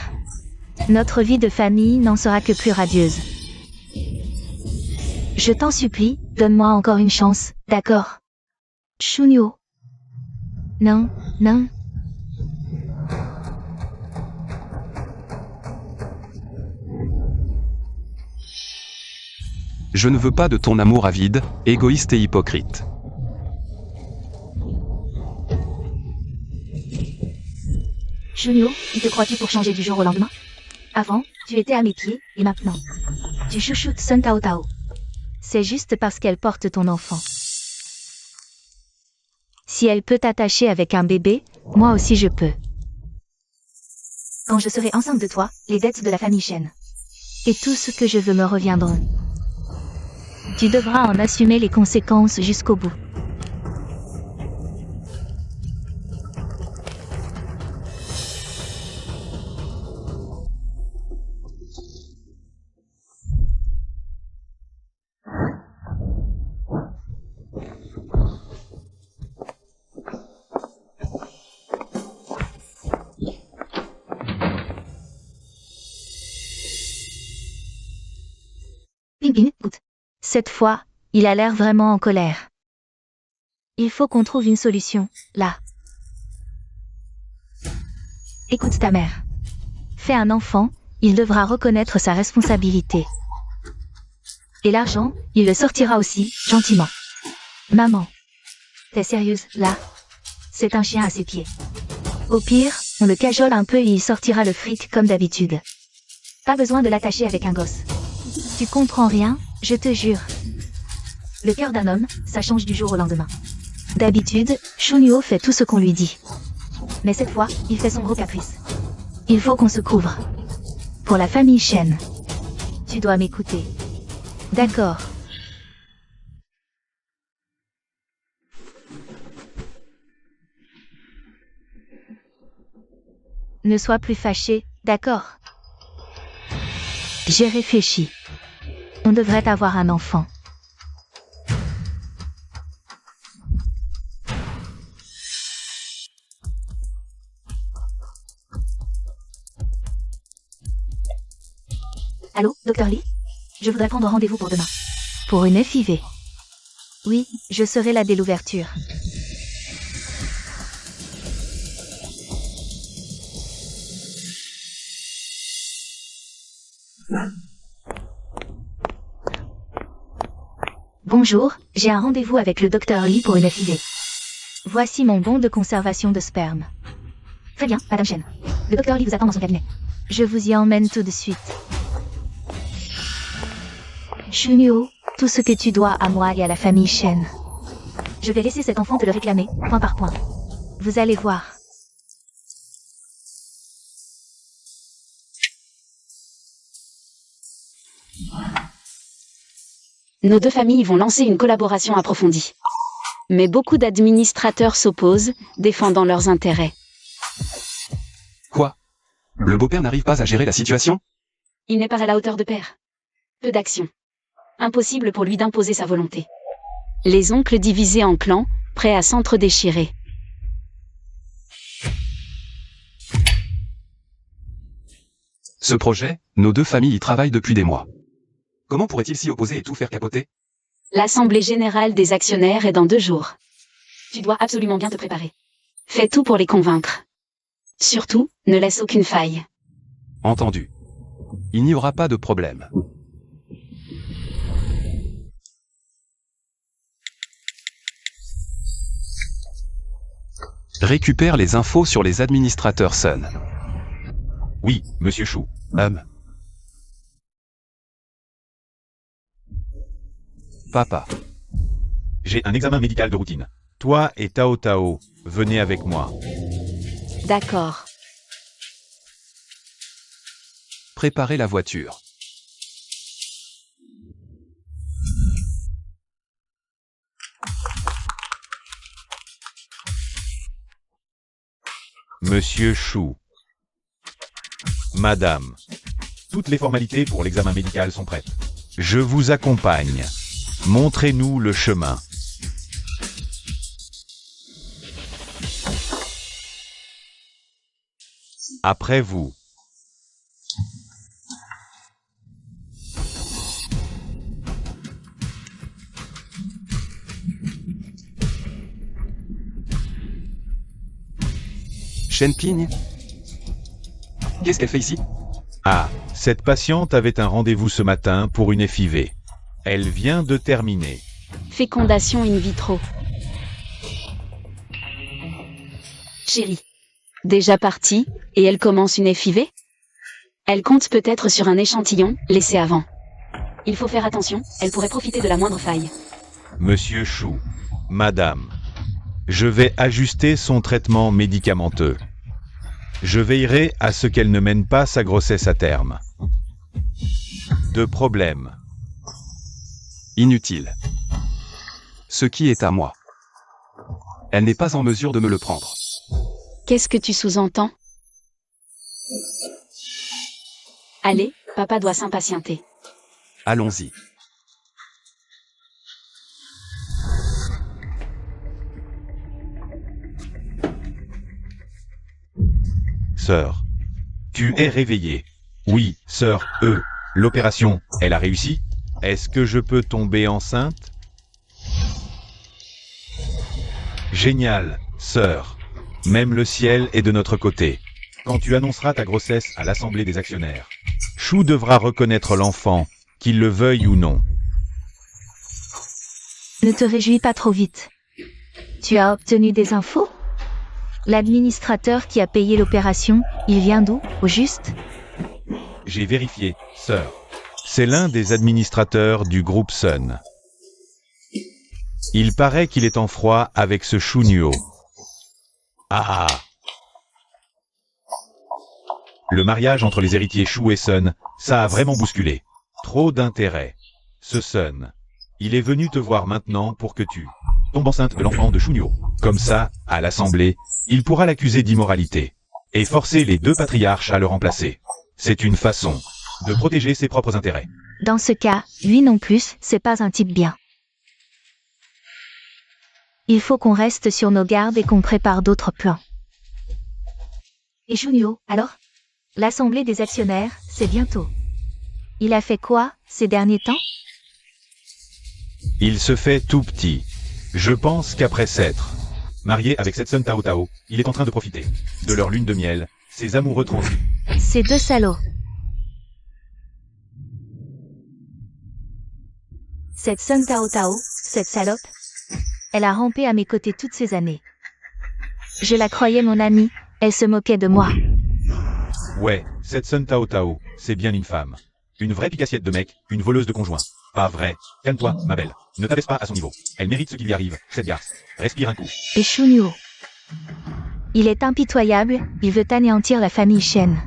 notre vie de famille n'en sera que plus radieuse. Je t'en supplie, donne-moi encore une chance, d'accord? Shunyo. Non, non. Je ne veux pas de ton amour avide, égoïste et hypocrite. Shunyo, qui te crois-tu pour changer du jour au lendemain? Avant, tu étais à mes pieds, et maintenant, tu chouchoutes Sun Tao Tao. C'est juste parce qu'elle porte ton enfant. Si elle peut t'attacher avec un bébé, moi aussi je peux. Quand je serai enceinte de toi, les dettes de la famille Shen et tout ce que je veux me reviendront. Tu devras en assumer les conséquences jusqu'au bout. Ping ping, écoute. Cette fois, il a l'air vraiment en colère. Il faut qu'on trouve une solution, là. Écoute ta mère. Fais un enfant, il devra reconnaître sa responsabilité. Et l'argent, il le sortira aussi, gentiment. Maman. T'es sérieuse, là? C'est un chien à ses pieds. Au pire, on le cajole un peu et il sortira le fric comme d'habitude. Pas besoin de l'attacher avec un gosse. Tu comprends rien, je te jure. Le cœur d'un homme, ça change du jour au lendemain. D'habitude, Shunyo fait tout ce qu'on lui dit. Mais cette fois, il fait son gros caprice. Il faut qu'on se couvre. Pour la famille Shen. Tu dois m'écouter. D'accord. Ne sois plus fâché, d'accord? J'ai réfléchi. On devrait avoir un enfant. Allô, Dr Lee? Je voudrais prendre rendez-vous pour demain. Pour une FIV? Oui, je serai là dès l'ouverture. Bonjour, j'ai un rendez-vous avec le Dr Lee pour une FIV. Voici mon bon de conservation de sperme. Très bien, Madame Shen. Le Dr Lee vous attend dans son cabinet. Je vous y emmène tout de suite. Shunyo, tout ce que tu dois à moi et à la famille Shen. Je vais laisser cet enfant te le réclamer, point par point. Vous allez voir. Nos deux familles vont lancer une collaboration approfondie. Mais beaucoup d'administrateurs s'opposent, défendant leurs intérêts. Quoi? Le beau-père n'arrive pas à gérer la situation? Il n'est pas à la hauteur de père. Peu d'action. Impossible pour lui d'imposer sa volonté. Les oncles divisés en clans, prêts à s'entre-déchirer. Ce projet, nos deux familles y travaillent depuis des mois. Comment pourrait-il s'y opposer et tout faire capoter? L'assemblée générale des actionnaires est dans 2 jours. Tu dois absolument bien te préparer. Fais tout pour les convaincre. Surtout, ne laisse aucune faille. Entendu. Il n'y aura pas de problème. Récupère les infos sur les administrateurs Sun. Oui, monsieur Chou. Papa. J'ai un examen médical de routine. Toi et Tao Tao, venez avec moi. D'accord. Préparez la voiture. Monsieur Chou. Madame. Toutes les formalités pour l'examen médical sont prêtes. Je vous accompagne. Montrez-nous le chemin. Après vous. Shenping? Qu'est-ce qu'elle fait ici? Ah, cette patiente avait un rendez-vous ce matin pour une FIV. Elle vient de terminer. Fécondation in vitro. Chérie. Déjà partie, et elle commence une FIV? Elle compte peut-être sur un échantillon, laissé avant. Il faut faire attention, elle pourrait profiter de la moindre faille. Monsieur Chou. Madame. Je vais ajuster son traitement médicamenteux. Je veillerai à ce qu'elle ne mène pas sa grossesse à terme. De problème. Inutile. Ce qui est à moi. Elle n'est pas en mesure de me le prendre. Qu'est-ce que tu sous-entends? Allez, papa doit s'impatienter. Allons-y. Sœur. Tu es réveillée. Oui, sœur, l'opération, elle a réussi? Est-ce que je peux tomber enceinte? Génial, sœur. Même le ciel est de notre côté. Quand tu annonceras ta grossesse à l'Assemblée des actionnaires, Chou devra reconnaître l'enfant, qu'il le veuille ou non. Ne te réjouis pas trop vite. Tu as obtenu des infos? L'administrateur qui a payé l'opération, il vient d'où, au juste? J'ai vérifié, sœur. C'est l'un des administrateurs du groupe Sun. Il paraît qu'il est en froid avec ce Shunyo. Ah ah. Le mariage entre les héritiers Shu et Sun, ça a vraiment bousculé. Trop d'intérêt. Ce Sun, il est venu te voir maintenant pour que tu tombes enceinte de l'enfant de Shunyo. Comme ça, à l'Assemblée, il pourra l'accuser d'immoralité et forcer les deux patriarches à le remplacer. C'est une façon de protéger ses propres intérêts. Dans ce cas, lui non plus, c'est pas un type bien. Il faut qu'on reste sur nos gardes et qu'on prépare d'autres plans. Et Shunyo, alors? L'assemblée des actionnaires, c'est bientôt. Il a fait quoi, ces derniers temps? Il se fait tout petit. Je pense qu'après s'être marié avec cette Sun Tao Tao, il est en train de profiter de leur lune de miel, ses amoureux transis. Ces deux salauds. Cette Sun Tao Tao, cette salope, elle a rampé à mes côtés toutes ces années. Je la croyais mon amie, elle se moquait de moi. Ouais, cette Sun Tao Tao, c'est bien une femme. Une vraie picassiette de mec, une voleuse de conjoint. Pas vrai. Calme-toi, ma belle. Ne t'abaisse pas à son niveau. Elle mérite ce qui lui arrive, cette garce. Respire un coup. Et Shunyo. Il est impitoyable, il veut anéantir la famille Shen.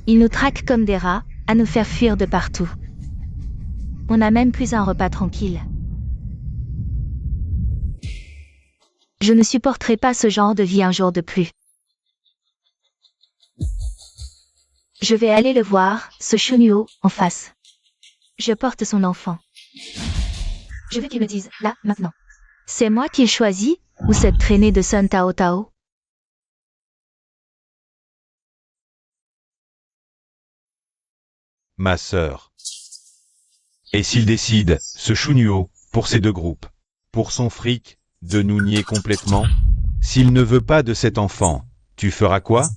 Il nous traque comme des rats, à nous faire fuir de partout. On n'a même plus un repas tranquille. Je ne supporterai pas ce genre de vie un jour de plus. Je vais aller le voir, ce Shunyo, en face. Je porte son enfant. Je veux qu'il me dise, là, maintenant. C'est moi qui choisis, ou cette traînée de Sun Tao Tao? Ma sœur. Et s'il décide, ce Shunyo, pour ces deux groupes, pour son fric, de nous nier complètement, s'il ne veut pas de cet enfant, tu feras quoi?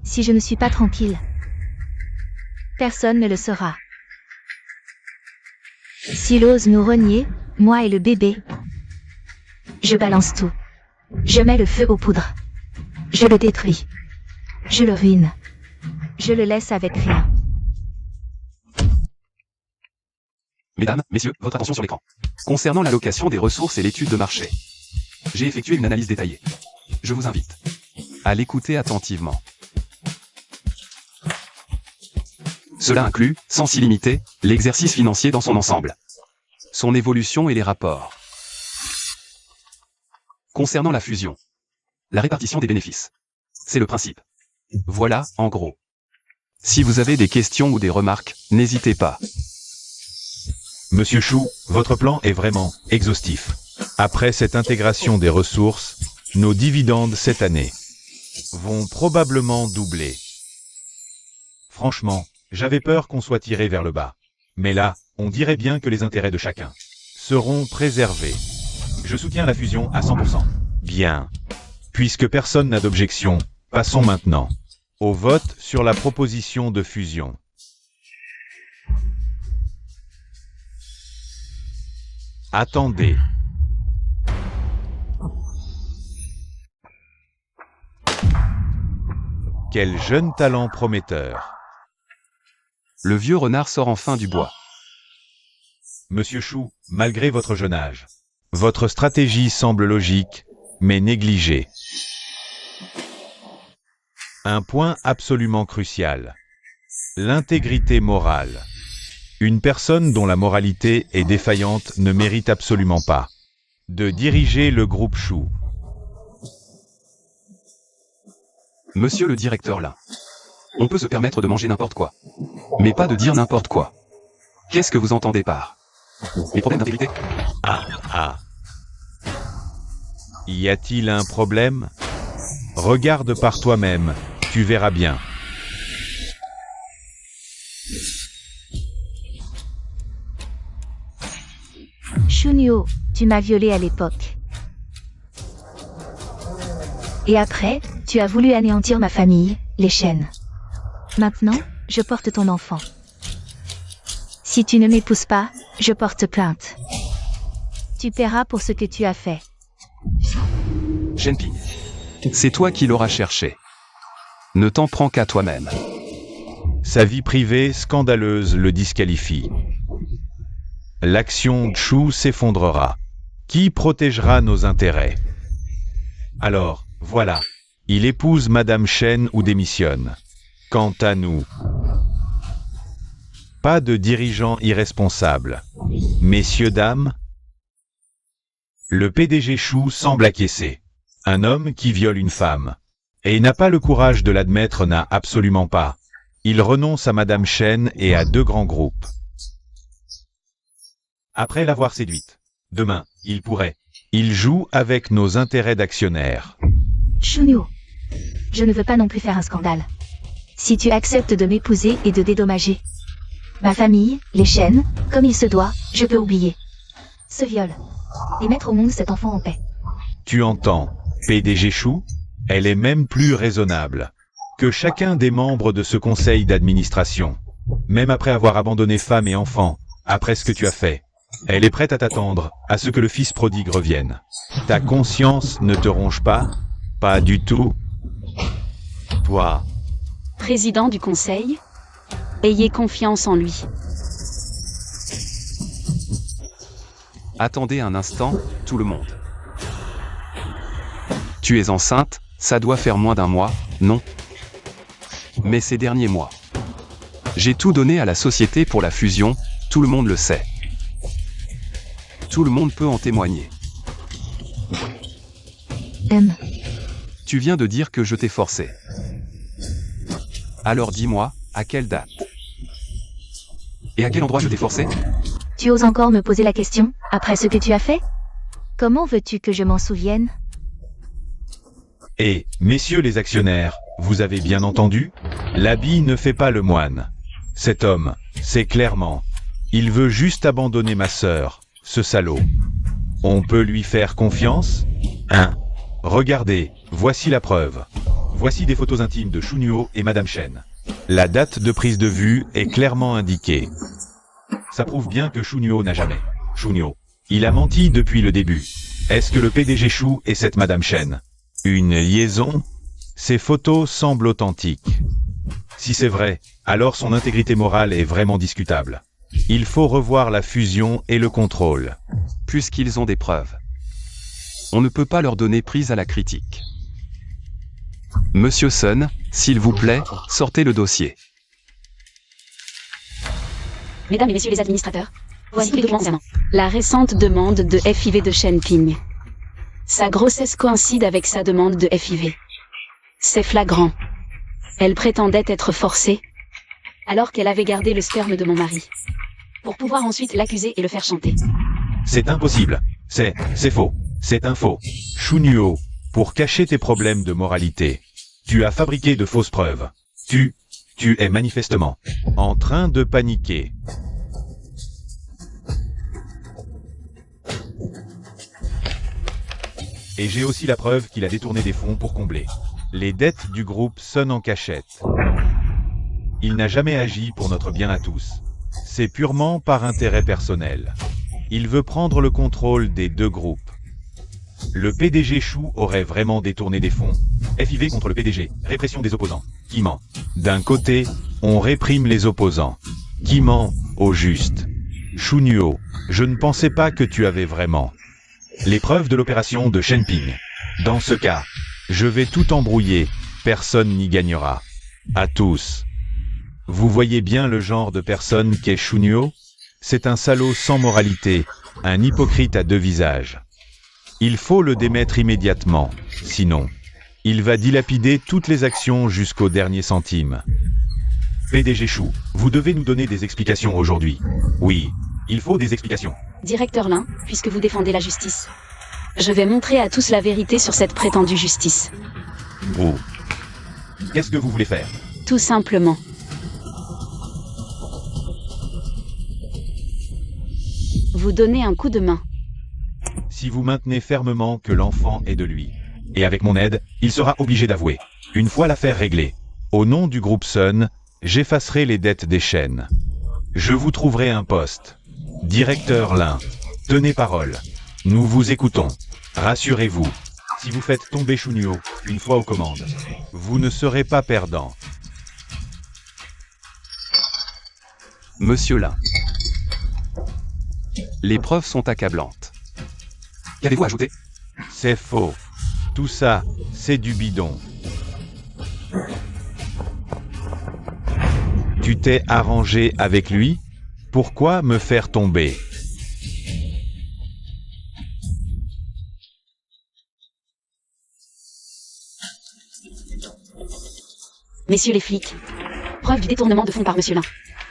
Si je ne suis pas tranquille, personne ne le sera. S'il ose nous renier, moi et le bébé, je balance tout. Je mets le feu aux poudres. Je le détruis. Je le ruine. Je le laisse avec rien. Mesdames, messieurs, votre attention sur l'écran. Concernant l'allocation des ressources et l'étude de marché, j'ai effectué une analyse détaillée. Je vous invite à l'écouter attentivement. Cela inclut, sans illimité, l'exercice financier dans son ensemble, son évolution et les rapports. Concernant la fusion, la répartition des bénéfices. C'est le principe. Voilà, en gros. Si vous avez des questions ou des remarques, n'hésitez pas. Monsieur Chou, votre plan est vraiment exhaustif. Après cette intégration des ressources, nos dividendes cette année vont probablement doubler. Franchement, j'avais peur qu'on soit tiré vers le bas. Mais là, on dirait bien que les intérêts de chacun seront préservés. Je soutiens la fusion à 100%. Bien. Puisque personne n'a d'objection, passons maintenant au vote sur la proposition de fusion. Attendez. Quel jeune talent prometteur. Le vieux renard sort enfin du bois. Monsieur Chou, malgré votre jeune âge, votre stratégie semble logique, mais négligée. Un point absolument crucial. L'intégrité morale. Une personne dont la moralité est défaillante ne mérite absolument pas de diriger le groupe Chou. Monsieur le directeur là. On peut se permettre de manger n'importe quoi. Mais pas de dire n'importe quoi. Qu'est-ce que vous entendez par les problèmes d'intégrité? Ah. Y a-t-il un problème? Regarde par toi-même, tu verras bien. Shunyo, tu m'as violée à l'époque. Et après, tu as voulu anéantir ma famille, les Shen. Maintenant, je porte ton enfant. Si tu ne m'épouses pas, je porte plainte. Tu paieras pour ce que tu as fait. Shenping. C'est toi qui l'auras cherché. Ne t'en prends qu'à toi-même. Sa vie privée scandaleuse le disqualifie. L'action Chou s'effondrera. Qui protégera nos intérêts? Alors, voilà. Il épouse Madame Chen ou démissionne. Quant à nous, pas de dirigeants irresponsables. Messieurs, dames, le PDG Chou semble acquiescer. Un homme qui viole une femme. Et n'a pas le courage de l'admettre, n'a absolument pas. Il renonce à Madame Chen et à 2 grands groupes. Après l'avoir séduite. Demain, il pourrait. Il joue avec nos intérêts d'actionnaires. Shunyo, je ne veux pas non plus faire un scandale. Si tu acceptes de m'épouser et de dédommager ma famille, les Chen, comme il se doit, je peux oublier ce viol et mettre au monde cet enfant en paix. Tu entends, PDG Chou? Elle est même plus raisonnable que chacun des membres de ce conseil d'administration. Même après avoir abandonné femme et enfant, après ce que tu as fait, elle est prête à t'attendre, à ce que le fils prodigue revienne. Ta conscience ne te ronge pas? Pas du tout. Toi, Président du conseil, ayez confiance en lui. Attendez un instant, tout le monde. Tu es enceinte, ça doit faire moins d'1 mois, non? Mais ces derniers mois, j'ai tout donné à la société pour la fusion, tout le monde le sait. Tout le monde peut en témoigner. Tu viens de dire que je t'ai forcé. Alors dis-moi, à quelle date? Et à quel endroit je t'ai forcé? Tu oses encore me poser la question, après ce que tu as fait? Comment veux-tu que je m'en souvienne? et, messieurs les actionnaires, vous avez bien entendu? L'habit ne fait pas le moine. Cet homme, c'est clairement. Il veut juste abandonner ma sœur, ce salaud. On peut lui faire confiance? Hein? Regardez, voici la preuve. Voici des photos intimes de Shunyo et Madame Chen. La date de prise de vue est clairement indiquée. Ça prouve bien que Shunyo n'a jamais. Shunyo. Il a menti depuis le début. Est-ce que le PDG Chou et cette Madame Chen? Une liaison? Ces photos semblent authentiques. Si c'est vrai, alors son intégrité morale est vraiment discutable. Il faut revoir la fusion et le contrôle. Puisqu'ils ont des preuves, on ne peut pas leur donner prise à la critique. Monsieur Sun, s'il vous plaît, sortez le dossier. Mesdames et messieurs les administrateurs, voici les documents concernant la récente demande de FIV de Shen Ping. Sa grossesse coïncide avec sa demande de FIV. C'est flagrant. Elle prétendait être forcée, alors qu'elle avait gardé le sperme de mon mari, pour pouvoir ensuite l'accuser et le faire chanter. C'est impossible. C'est faux. C'est un faux. Shunyo, pour cacher tes problèmes de moralité, tu as fabriqué de fausses preuves. Tu es manifestement en train de paniquer. Et j'ai aussi la preuve qu'il a détourné des fonds pour combler les dettes du groupe Sun en cachette. Il n'a jamais agi pour notre bien à tous. C'est purement par intérêt personnel. Il veut prendre le contrôle des deux groupes. Le PDG Chou aurait vraiment détourné des fonds. FIV contre le PDG, répression des opposants. Qui ment? D'un côté, on réprime les opposants. Qui ment? Au juste. Shunyo, je ne pensais pas que tu avais vraiment les preuves de l'opération de Shen Ping. Dans ce cas, je vais tout embrouiller, personne n'y gagnera. À tous. Vous voyez bien le genre de personne qu'est Shunyo? C'est un salaud sans moralité, un hypocrite à deux visages. Il faut le démettre immédiatement, sinon, il va dilapider toutes les actions jusqu'au dernier centime. PDG Chou, vous devez nous donner des explications aujourd'hui. Oui, il faut des explications. Directeur Lin, puisque vous défendez la justice, je vais montrer à tous la vérité sur cette prétendue justice. Vous. Qu'est-ce que vous voulez faire? Tout simplement. Vous donnez un coup de main. Si vous maintenez fermement que l'enfant est de lui, et avec mon aide, il sera obligé d'avouer. Une fois l'affaire réglée, au nom du groupe Sun, j'effacerai les dettes des chaînes. Je vous trouverai un poste. Directeur Lin, tenez parole. Nous vous écoutons. Rassurez-vous, si vous faites tomber Shunyo, une fois aux commandes, vous ne serez pas perdant. Monsieur Lin. Les preuves sont accablantes. Qu'avez-vous ajouté? C'est faux. Tout ça, c'est du bidon. Tu t'es arrangé avec lui? Pourquoi me faire tomber? Messieurs les flics, preuve du détournement de fonds par Monsieur Lin,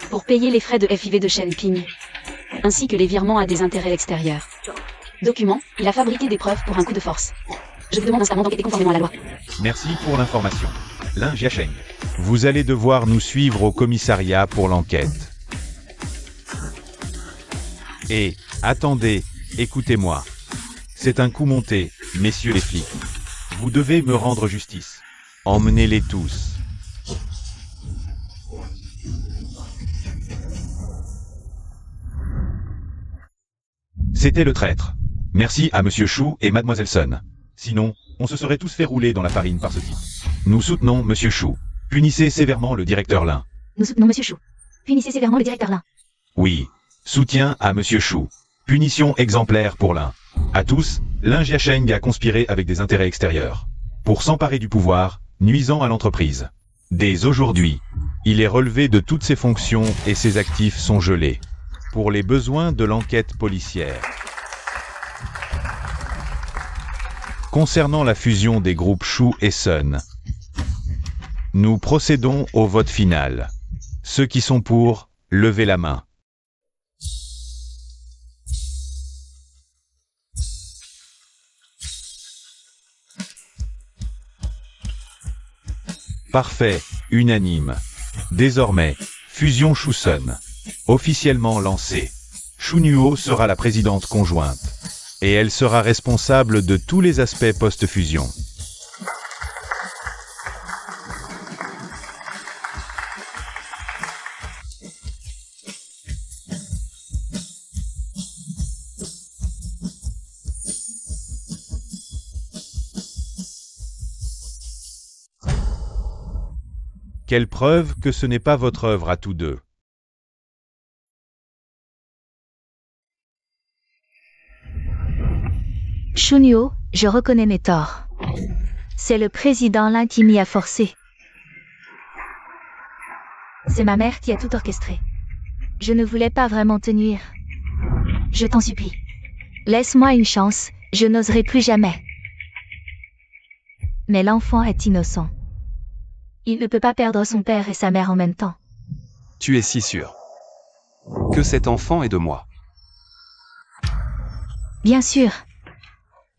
pour payer les frais de FIV de Shen Ping, ainsi que les virements à des intérêts extérieurs. Document, il a fabriqué des preuves pour un coup de force. Je vous demande instamment d'enquêter conformément à la loi. Merci pour l'information. Lin Jiasheng. Vous allez devoir nous suivre au commissariat pour l'enquête. Et, attendez, écoutez-moi. C'est un coup monté, messieurs les flics. Vous devez me rendre justice. Emmenez-les tous. C'était le traître. Merci à Monsieur Chou et Mademoiselle Sun. Sinon, on se serait tous fait rouler dans la farine par ce type. Nous soutenons Monsieur Chou. Punissez sévèrement le directeur Lin. Nous soutenons Monsieur Chou. Punissez sévèrement le directeur Lin. Oui. Soutien à Monsieur Chou. Punition exemplaire pour Lin. À tous, Lin Jiasheng a conspiré avec des intérêts extérieurs. Pour s'emparer du pouvoir, nuisant à l'entreprise. Dès aujourd'hui, il est relevé de toutes ses fonctions et ses actifs sont gelés. Pour les besoins de l'enquête policière. Concernant la fusion des groupes Chou et Sun, nous procédons au vote final. Ceux qui sont pour, levez la main. Parfait, unanime. Désormais, fusion Chou-Sun. Officiellement lancée. Chou Nuo sera la présidente conjointe. Et elle sera responsable de tous les aspects post-fusion. Quelle preuve que ce n'est pas votre œuvre à tous deux. Chunio, je reconnais mes torts. C'est le président Lin qui m'y a forcé. C'est ma mère qui a tout orchestré. Je ne voulais pas vraiment te nuire. Je t'en supplie. Laisse-moi une chance, je n'oserai plus jamais. Mais l'enfant est innocent. Il ne peut pas perdre son père et sa mère en même temps. Tu es si sûr que cet enfant est de moi. Bien sûr.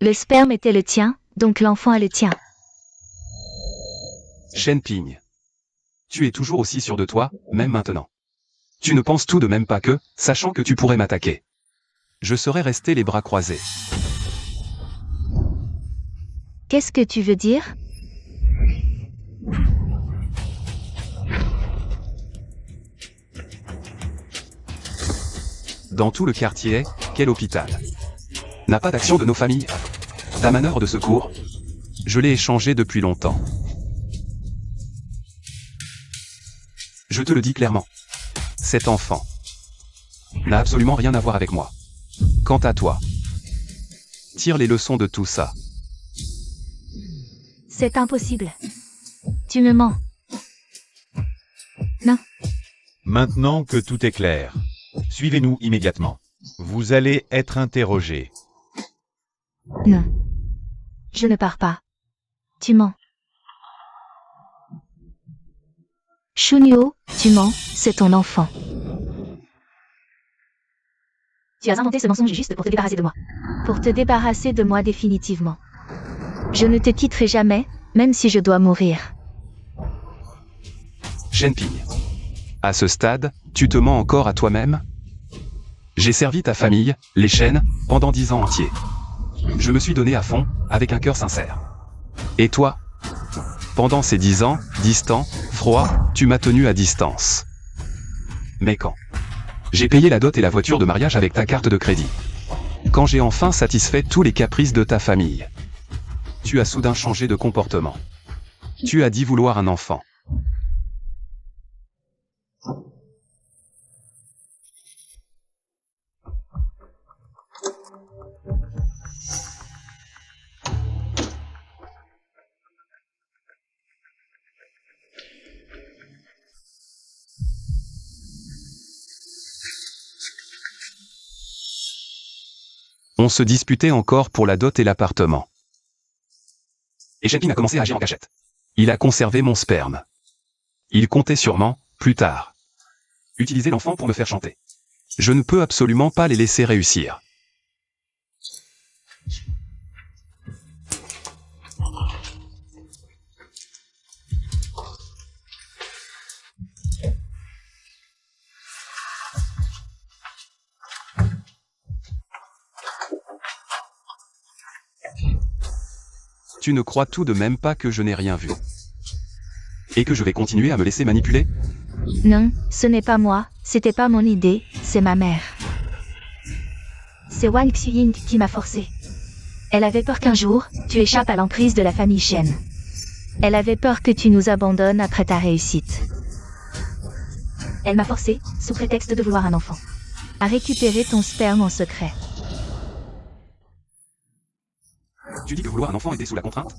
Le sperme était le tien, donc l'enfant est le tien. Shen Ping. Tu es toujours aussi sûr de toi, même maintenant. Tu ne penses tout de même pas que, sachant que tu pourrais m'attaquer, je serais resté les bras croisés. Qu'est-ce que tu veux dire? Dans tout le quartier, quel hôpital n'a pas d'action de nos familles? Ta manœuvre de secours, je l'ai échangée depuis longtemps. Je te le dis clairement. Cet enfant n'a absolument rien à voir avec moi. Quant à toi, tire les leçons de tout ça. C'est impossible. Tu me mens. Non. Maintenant que tout est clair, suivez-nous immédiatement. Vous allez être interrogé. Non. Je ne pars pas. Tu mens. Chunio, tu mens, c'est ton enfant. Tu as inventé ce mensonge juste pour te débarrasser de moi. Pour te débarrasser de moi définitivement. Je ne te quitterai jamais, même si je dois mourir. Shen Ping. À ce stade, tu te mens encore à toi-même? J'ai servi ta famille, les Shen, pendant 10 ans entiers. Je me suis donné à fond, avec un cœur sincère. Et toi? Pendant ces 10 ans, distant, froid, tu m'as tenu à distance. Mais quand j'ai payé la dot et la voiture de mariage avec ta carte de crédit. Quand j'ai enfin satisfait tous les caprices de ta famille. Tu as soudain changé de comportement. Tu as dit vouloir un enfant. On se disputait encore pour la dot et l'appartement. Et Shenping a commencé à agir en cachette. Il a conservé mon sperme. Il comptait sûrement, plus tard, utiliser l'enfant pour me faire chanter. Je ne peux absolument pas les laisser réussir. Tu ne crois tout de même pas que je n'ai rien vu? Et que je vais continuer à me laisser manipuler? Non, ce n'est pas moi, c'était pas mon idée, c'est ma mère. C'est Wang Xuying qui m'a forcé. Elle avait peur qu'un jour, tu échappes à l'emprise de la famille Shen. Elle avait peur que tu nous abandonnes après ta réussite. Elle m'a forcé, sous prétexte de vouloir un enfant, à récupérer ton sperme en secret. Tu dis que vouloir un enfant était sous la contrainte?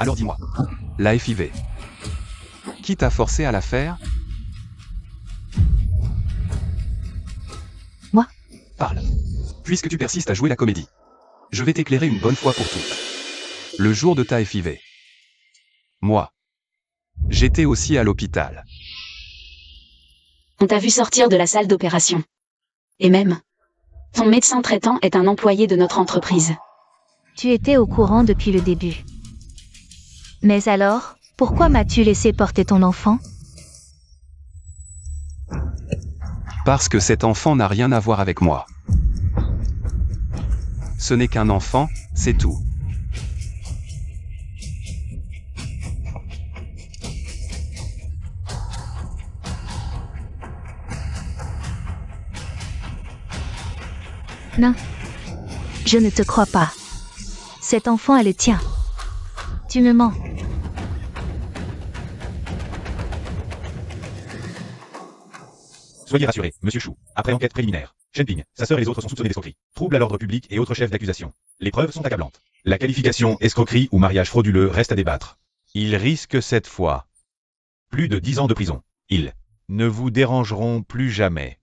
Alors dis-moi. La FIV. Qui t'a forcé à la faire? Moi. Parle. Puisque tu persistes à jouer la comédie, je vais t'éclairer une bonne fois pour toutes. Le jour de ta FIV. Moi. J'étais aussi à l'hôpital. On t'a vu sortir de la salle d'opération. Et même, ton médecin traitant est un employé de notre entreprise. Tu étais au courant depuis le début. Mais alors, pourquoi m'as-tu laissé porter ton enfant? Parce que cet enfant n'a rien à voir avec moi. Ce n'est qu'un enfant, c'est tout. Non. Je ne te crois pas. Cet enfant est le tien. Tu me mens. Soyez rassuré, monsieur Chou. Après enquête préliminaire, Shenping, sa sœur et les autres sont soupçonnés d'escroquerie, trouble à l'ordre public et autres chefs d'accusation. Les preuves sont accablantes. La qualification escroquerie ou mariage frauduleux reste à débattre. Ils risquent cette fois plus de 10 ans de prison. Ils ne vous dérangeront plus jamais.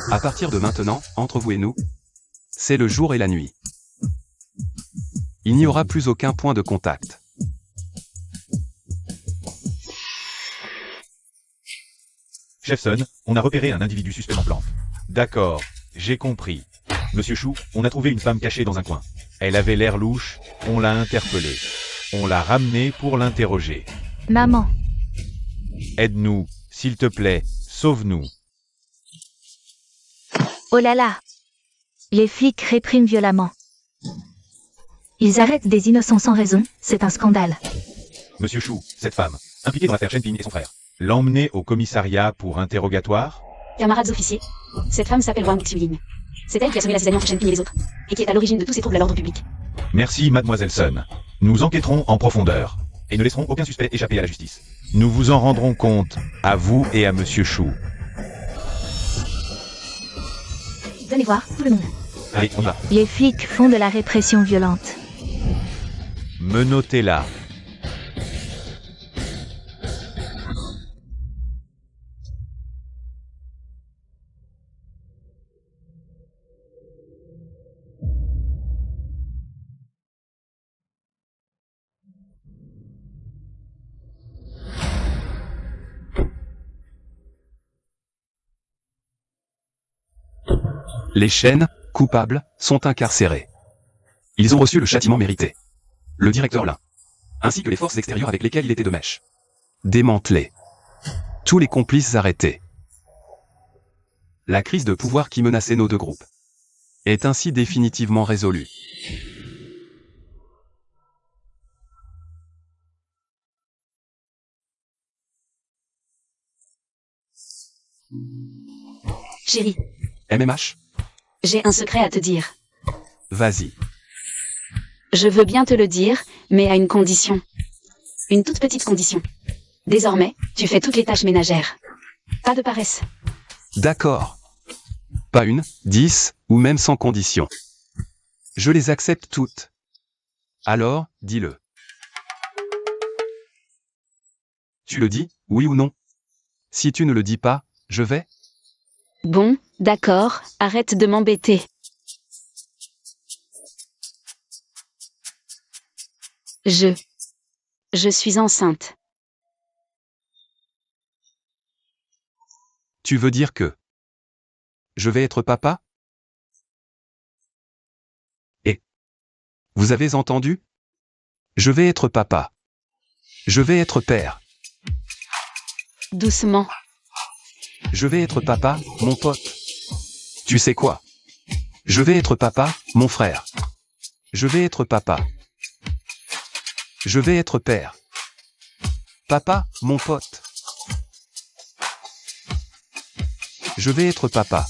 À partir de maintenant, entre vous et nous, c'est le jour et la nuit. Il n'y aura plus aucun point de contact. Chef Sun, on a repéré un individu suspect en plante. D'accord, j'ai compris. Monsieur Chou, on a trouvé une femme cachée dans un coin. Elle avait l'air louche, on l'a interpellée. On l'a ramenée pour l'interroger. Maman. Aide-nous, s'il te plaît, sauve-nous. Oh là là. Les flics répriment violemment. Ils arrêtent des innocents sans raison, c'est un scandale. Monsieur Chou, cette femme, impliquée dans l'affaire Shenping et son frère, l'emmener au commissariat pour interrogatoire? Camarades officiers, cette femme s'appelle Wang Xuying. C'est elle qui a semé la zizanie entre Shenping et les autres, et qui est à l'origine de tous ces troubles à l'ordre public. Merci mademoiselle Sun. Nous enquêterons en profondeur, et ne laisserons aucun suspect échapper à la justice. Nous vous en rendrons compte, à vous et à monsieur Chou. Venez voir, tout le monde. Allez, on y va. Les flics font de la répression violente. Menottez-la. Les Shen, coupables, sont incarcérés. Ils ont reçu le châtiment mérité. Le directeur Lin, ainsi que les forces extérieures avec lesquelles il était de mèche. Démantelés. Tous les complices arrêtés. La crise de pouvoir qui menaçait nos deux groupes est ainsi définitivement résolue. Chérie, MMH, j'ai un secret à te dire. vas-y. Je veux bien te le dire, mais à une condition. Une toute petite condition. Désormais, tu fais toutes les tâches ménagères. Pas de paresse. D'accord. Pas une, 10, ou même sans condition. Je les accepte toutes. Alors, dis-le. Tu le dis, oui ou non? Si tu ne le dis pas, je vais Bon, d'accord, arrête de m'embêter. Je suis enceinte. Tu veux dire que je vais être papa? Et vous avez entendu? Je vais être papa. Je vais être père. Doucement. Je vais être papa, mon pote. Tu sais quoi? Je vais être papa, mon frère. Je vais être papa. Je vais être père. Papa, mon pote. Je vais être papa.